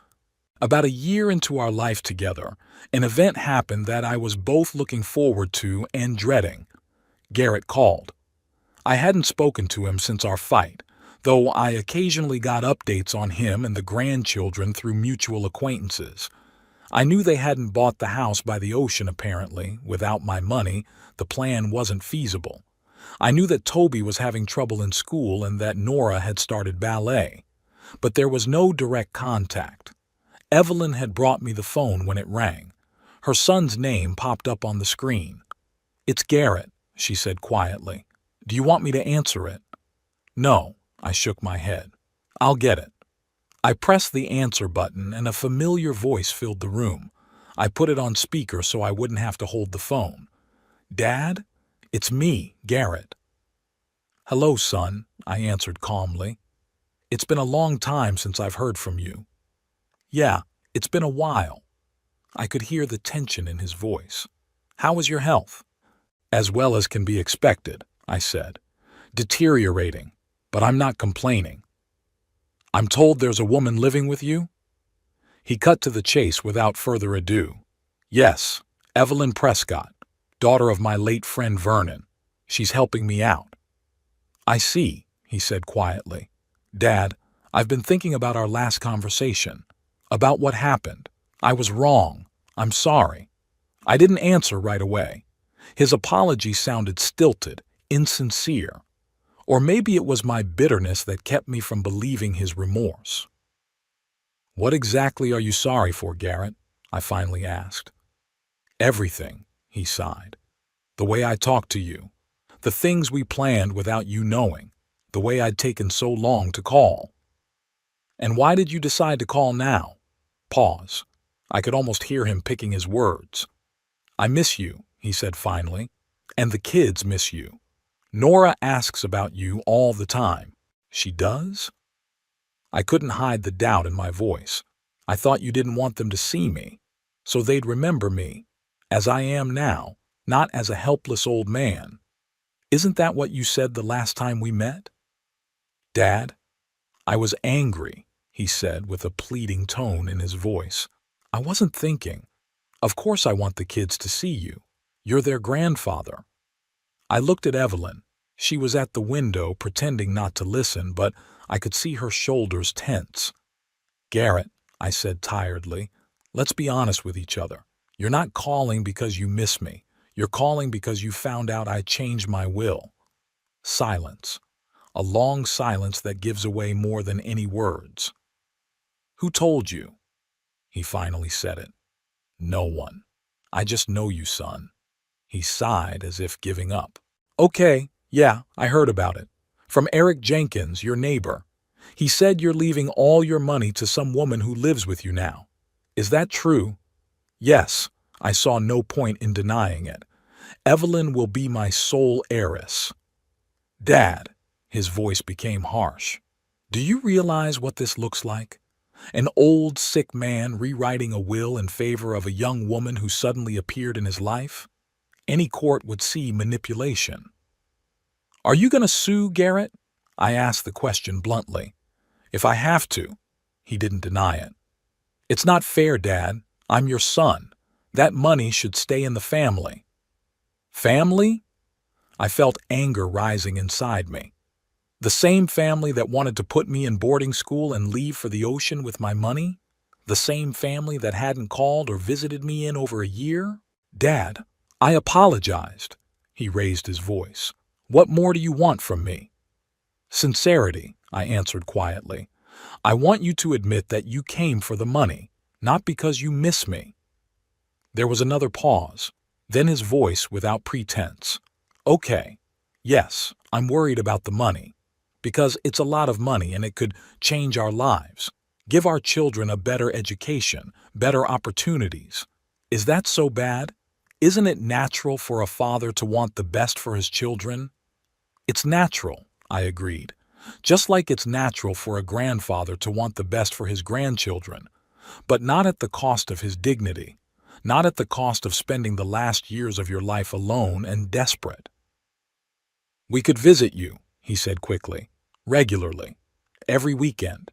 About a year into our life together, an event happened that I was both looking forward to and dreading. Garrett called. I hadn't spoken to him since our fight, though I occasionally got updates on him and the grandchildren through mutual acquaintances. I knew they hadn't bought the house by the ocean apparently. Without my money, the plan wasn't feasible. I knew that Toby was having trouble in school and that Nora had started ballet. But there was no direct contact. Evelyn had brought me the phone when it rang. Her son's name popped up on the screen. It's Garrett, she said quietly. Do you want me to answer it? No, I shook my head. I'll get it. I pressed the answer button and a familiar voice filled the room. I put it on speaker so I wouldn't have to hold the phone. Dad? It's me, Garrett. Hello, son, I answered calmly. It's been a long time since I've heard from you. Yeah, it's been a while. I could hear the tension in his voice. How is your health? As well as can be expected, I said. Deteriorating, but I'm not complaining. I'm told there's a woman living with you? He cut to the chase without further ado. Yes, Evelyn Prescott, daughter of my late friend Vernon. She's helping me out. I see, he said quietly. Dad, I've been thinking about our last conversation, about what happened. I was wrong. I'm sorry. I didn't answer right away. His apology sounded stilted, insincere. Or maybe it was my bitterness that kept me from believing his remorse. What exactly are you sorry for, Garrett? I finally asked. Everything, he sighed. The way I talked to you. The things we planned without you knowing. The way I'd taken so long to call. And why did you decide to call now? Pause. I could almost hear him picking his words. I miss you, he said finally. And the kids miss you. Nora asks about you all the time. She does? I couldn't hide the doubt in my voice. I thought you didn't want them to see me, so they'd remember me, as I am now, not as a helpless old man. Isn't that what you said the last time we met? Dad? I was angry, he said with a pleading tone in his voice. I wasn't thinking. Of course I want the kids to see you. You're their grandfather. I looked at Evelyn. She was at the window pretending not to listen, but I could see her shoulders tense. Garrett, I said tiredly, let's be honest with each other. You're not calling because you miss me. You're calling because you found out I changed my will. Silence. A long silence that gives away more than any words. Who told you? He finally said it. No one. I just know you, son. He sighed as if giving up. Okay, yeah, I heard about it. From Eric Jenkins, your neighbor. He said you're leaving all your money to some woman who lives with you now. Is that true? Yes, I saw no point in denying it. Evelyn will be my sole heiress. Dad, his voice became harsh. Do you realize what this looks like? An old, sick man rewriting a will in favor of a young woman who suddenly appeared in his life? Any court would see manipulation. Are you going to sue, Garrett? I asked the question bluntly. If I have to. He didn't deny it. It's not fair, Dad. I'm your son. That money should stay in the family. Family? I felt anger rising inside me. The same family that wanted to put me in boarding school and leave for the ocean with my money? The same family that hadn't called or visited me in over a year? Dad, I apologized. He raised his voice. What more do you want from me? Sincerity, I answered quietly. I want you to admit that you came for the money, not because you miss me. There was another pause, then his voice without pretense. Okay, yes, I'm worried about the money, because it's a lot of money and it could change our lives, give our children a better education, better opportunities. Is that so bad? Isn't it natural for a father to want the best for his children? It's natural, I agreed, just like it's natural for a grandfather to want the best for his grandchildren, but not at the cost of his dignity, not at the cost of spending the last years of your life alone and desperate. We could visit you, he said quickly, regularly, every weekend.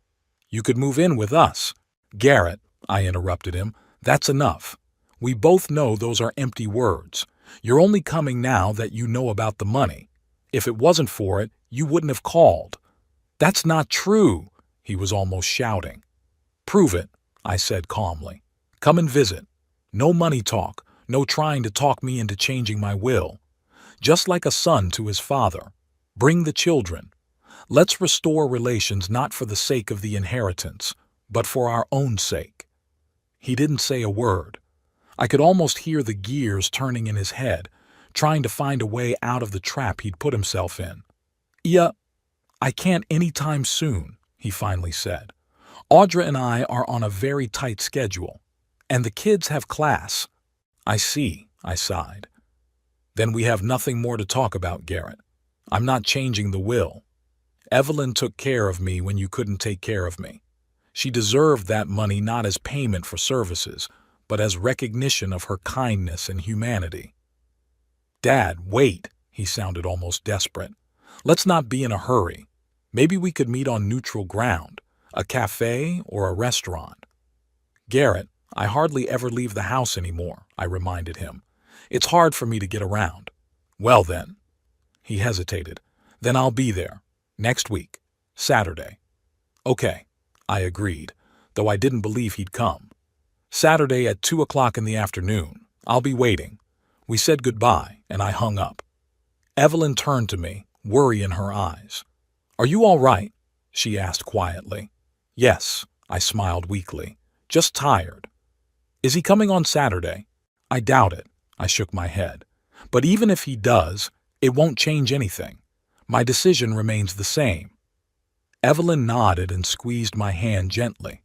You could move in with us. Garrett, I interrupted him, that's enough. We both know those are empty words. You're only coming now that you know about the money. If it wasn't for it, you wouldn't have called. That's not true, he was almost shouting. Prove it, I said calmly. Come and visit. No money talk, no trying to talk me into changing my will. Just like a son to his father. Bring the children. Let's restore relations not for the sake of the inheritance, but for our own sake. He didn't say a word. I could almost hear the gears turning in his head, trying to find a way out of the trap he'd put himself in. Yeah, I can't anytime soon, he finally said. Audra and I are on a very tight schedule, and the kids have class. I see, I sighed. Then we have nothing more to talk about, Garrett. I'm not changing the will. Evelyn took care of me when you couldn't take care of me. She deserved that money not as payment for services, but as recognition of her kindness and humanity. Dad, wait, he sounded almost desperate. Let's not be in a hurry. Maybe we could meet on neutral ground, a cafe or a restaurant. Garrett, I hardly ever leave the house anymore, I reminded him. It's hard for me to get around. Well then. He hesitated. Then I'll be there. Next week. Saturday. Okay, I agreed, though I didn't believe he'd come. Saturday at 2 o'clock in the afternoon. I'll be waiting. We said goodbye, and I hung up. Evelyn turned to me, worry in her eyes. Are you all right? She asked quietly. Yes, I smiled weakly. Just tired. Is he coming on Saturday? I doubt it. I shook my head. But even if he does, it won't change anything. My decision remains the same. Evelyn nodded and squeezed my hand gently.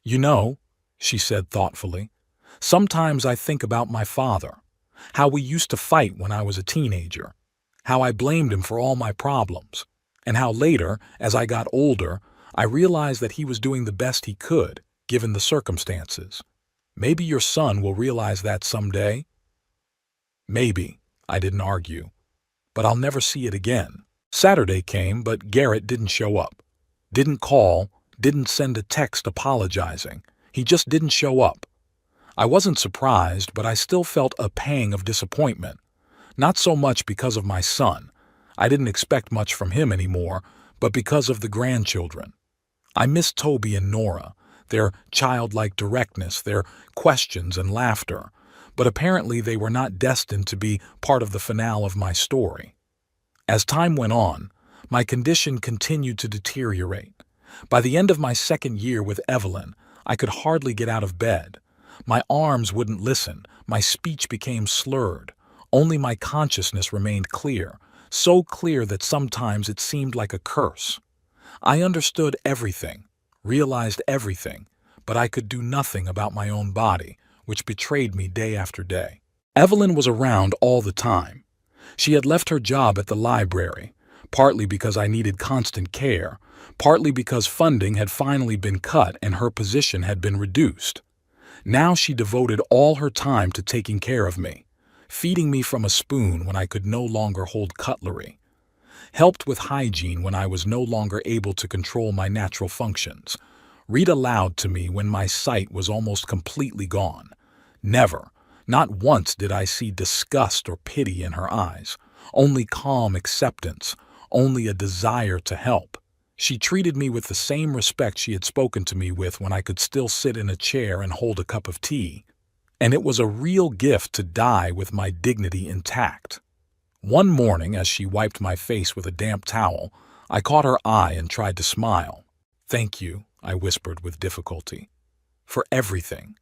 You know, she said thoughtfully, sometimes I think about my father, how we used to fight when I was a teenager, how I blamed him for all my problems, and how later, as I got older, I realized that he was doing the best he could, given the circumstances. Maybe your son will realize that someday. Maybe, I didn't argue. But I'll never see it again. Saturday came, but Garrett didn't show up. Didn't call, didn't send a text apologizing. He just didn't show up. I wasn't surprised, but I still felt a pang of disappointment. Not so much because of my son. I didn't expect much from him anymore, but because of the grandchildren. I missed Toby and Nora, their childlike directness, their questions and laughter, but apparently they were not destined to be part of the finale of my story. As time went on, my condition continued to deteriorate. By the end of my second year with Evelyn, I could hardly get out of bed. My arms wouldn't listen, my speech became slurred. Only my consciousness remained clear, so clear that sometimes it seemed like a curse. I understood everything, realized everything, but I could do nothing about my own body, which betrayed me day after day. Evelyn was around all the time. She had left her job at the library, partly because I needed constant care, partly because funding had finally been cut and her position had been reduced. Now she devoted all her time to taking care of me, feeding me from a spoon when I could no longer hold cutlery, helped with hygiene when I was no longer able to control my natural functions, read aloud to me when my sight was almost completely gone. Never, not once did I see disgust or pity in her eyes, only calm acceptance, only a desire to help. She treated me with the same respect she had spoken to me with when I could still sit in a chair and hold a cup of tea. And it was a real gift to die with my dignity intact. One morning, as she wiped my face with a damp towel, I caught her eye and tried to smile. "Thank you," I whispered with difficulty, "for everything."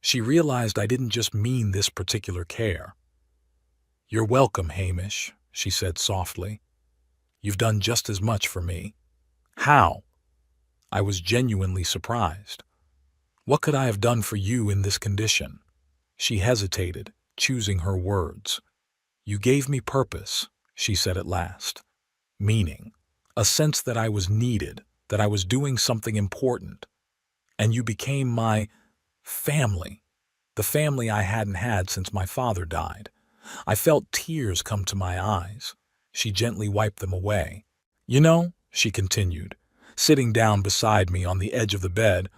She realized I didn't just mean this particular care. "You're welcome, Hamish," she said softly. "You've done just as much for me." "How?" I was genuinely surprised. "What could I have done for you in this condition?" She hesitated, choosing her words. "You gave me purpose," she said at last. "Meaning, a sense that I was needed, that I was doing something important. And you became my family, the family I hadn't had since my father died." I felt tears come to my eyes. She gently wiped them away. "You know," she continued, sitting down beside me on the edge of the bed,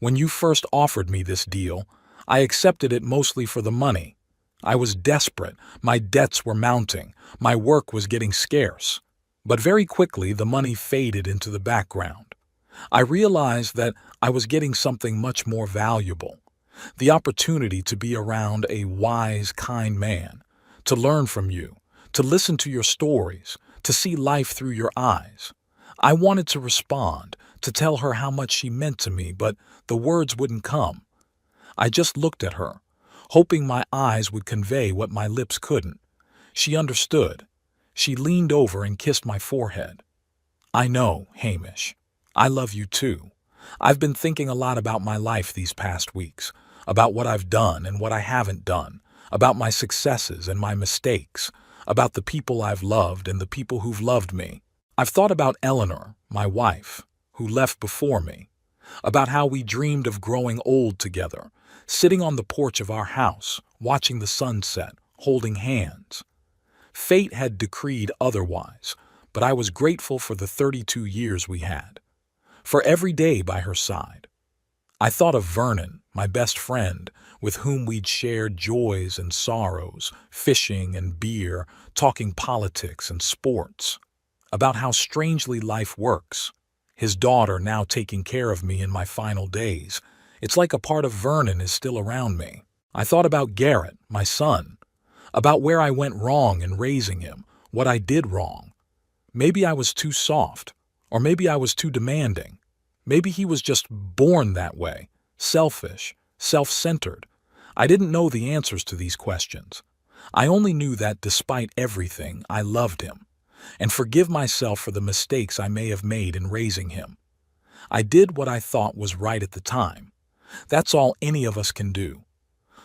"when you first offered me this deal, I accepted it mostly for the money. I was desperate, my debts were mounting, my work was getting scarce. But very quickly the money faded into the background. I realized that I was getting something much more valuable, the opportunity to be around a wise, kind man, to learn from you, to listen to your stories, to see life through your eyes. I wanted to respond, to tell her how much she meant to me, but the words wouldn't come. I just looked at her, hoping my eyes would convey what my lips couldn't. She understood. She leaned over and kissed my forehead. "I know, Hamish. I love you too. I've been thinking a lot about my life these past weeks, about what I've done and what I haven't done, about my successes and my mistakes, about the people I've loved and the people who've loved me. I've thought about Eleanor, my wife, who left before me, about how we dreamed of growing old together, sitting on the porch of our house, watching the sunset, holding hands. Fate had decreed otherwise, but I was grateful for the 32 years we had, for every day by her side. I thought of Vernon, my best friend, with whom we'd shared joys and sorrows, fishing and beer, talking politics and sports, about how strangely life works. His daughter now taking care of me in my final days. It's like a part of Vernon is still around me. I thought about Garrett, my son, about where I went wrong in raising him, what I did wrong. Maybe I was too soft, or maybe I was too demanding. Maybe he was just born that way, selfish, self-centered. I didn't know the answers to these questions. I only knew that despite everything, I loved him, and forgive myself for the mistakes I may have made in raising him. I did what I thought was right at the time. That's all any of us can do.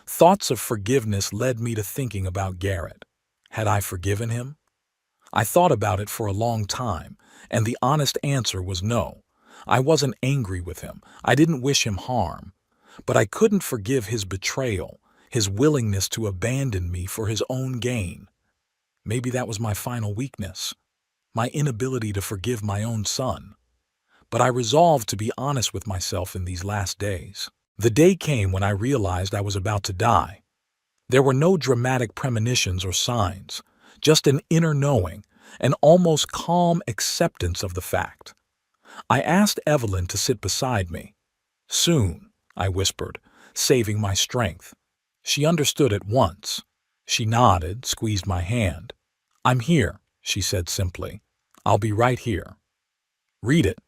Thoughts of forgiveness led me to thinking about Garrett. Had I forgiven him? I thought about it for a long time, and the honest answer was no. I wasn't angry with him. I didn't wish him harm. But I couldn't forgive his betrayal, his willingness to abandon me for his own gain. Maybe that was my final weakness, my inability to forgive my own son. but I resolved to be honest with myself in these last days. The day came when I realized I was about to die. There were no dramatic premonitions or signs, just an inner knowing, an almost calm acceptance of the fact. I asked Evelyn to sit beside me. "Soon," I whispered, saving my strength. She understood at once. She nodded, squeezed my hand. "I'm here," she said simply. "I'll be right here." "Read it."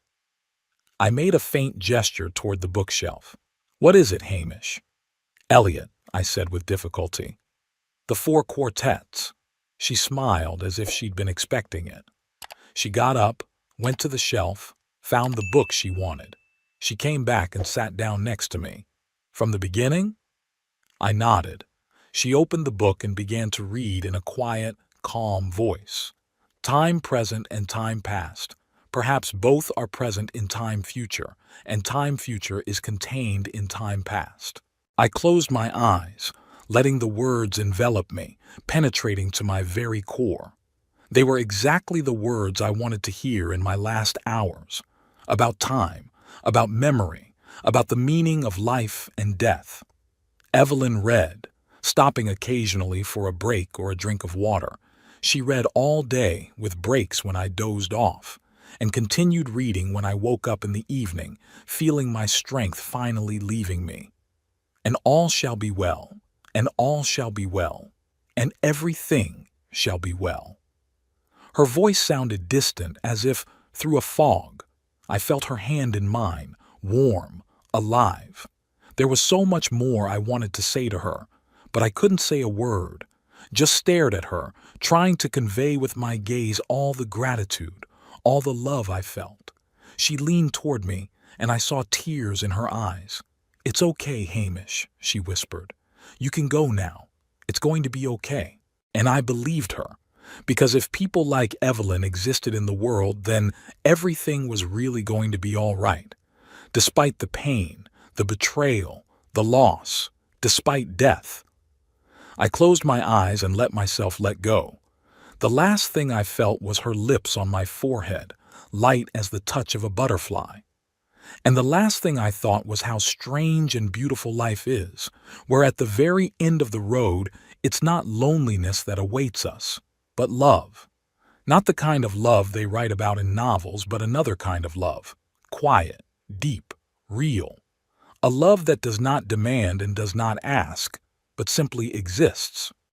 I made a faint gesture toward the bookshelf. "What is it, Hamish?" "Eliot," I said with difficulty. "The Four Quartets." She smiled as if she'd been expecting it. She got up, went to the shelf, found the book she wanted. She came back and sat down next to me. "From the beginning?" I nodded. She opened the book and began to read in a quiet, calm voice. "Time present and time past. Perhaps both are present in time future, and time future is contained in time past." I closed my eyes, letting the words envelop me, penetrating to my very core. They were exactly the words I wanted to hear in my last hours. About time, about memory, about the meaning of life and death. Evelyn read, stopping occasionally for a break or a drink of water. She read all day, with breaks when I dozed off, and continued reading when I woke up in the evening, feeling my strength finally leaving me. "And all shall be well, and all shall be well, and everything shall be well." Her voice sounded distant, as if through a fog. I felt her hand in mine, warm, alive. There was so much more I wanted to say to her, but I couldn't say a word. Just stared at her, trying to convey with my gaze all the gratitude, all the love I felt. She leaned toward me, and I saw tears in her eyes. "It's okay, Hamish," she whispered. "You can go now. It's going to be okay." And I believed her, because if people like Evelyn existed in the world, then everything was really going to be all right. Despite the pain, the betrayal, the loss, despite death. I closed my eyes and let myself let go. The last thing I felt was her lips on my forehead, light as the touch of a butterfly. And the last thing I thought was how strange and beautiful life is, where at the very end of the road, it's not loneliness that awaits us, but love. Not the kind of love they write about in novels, but another kind of love. Quiet, deep, real. A love that does not demand and does not ask, but simply exists.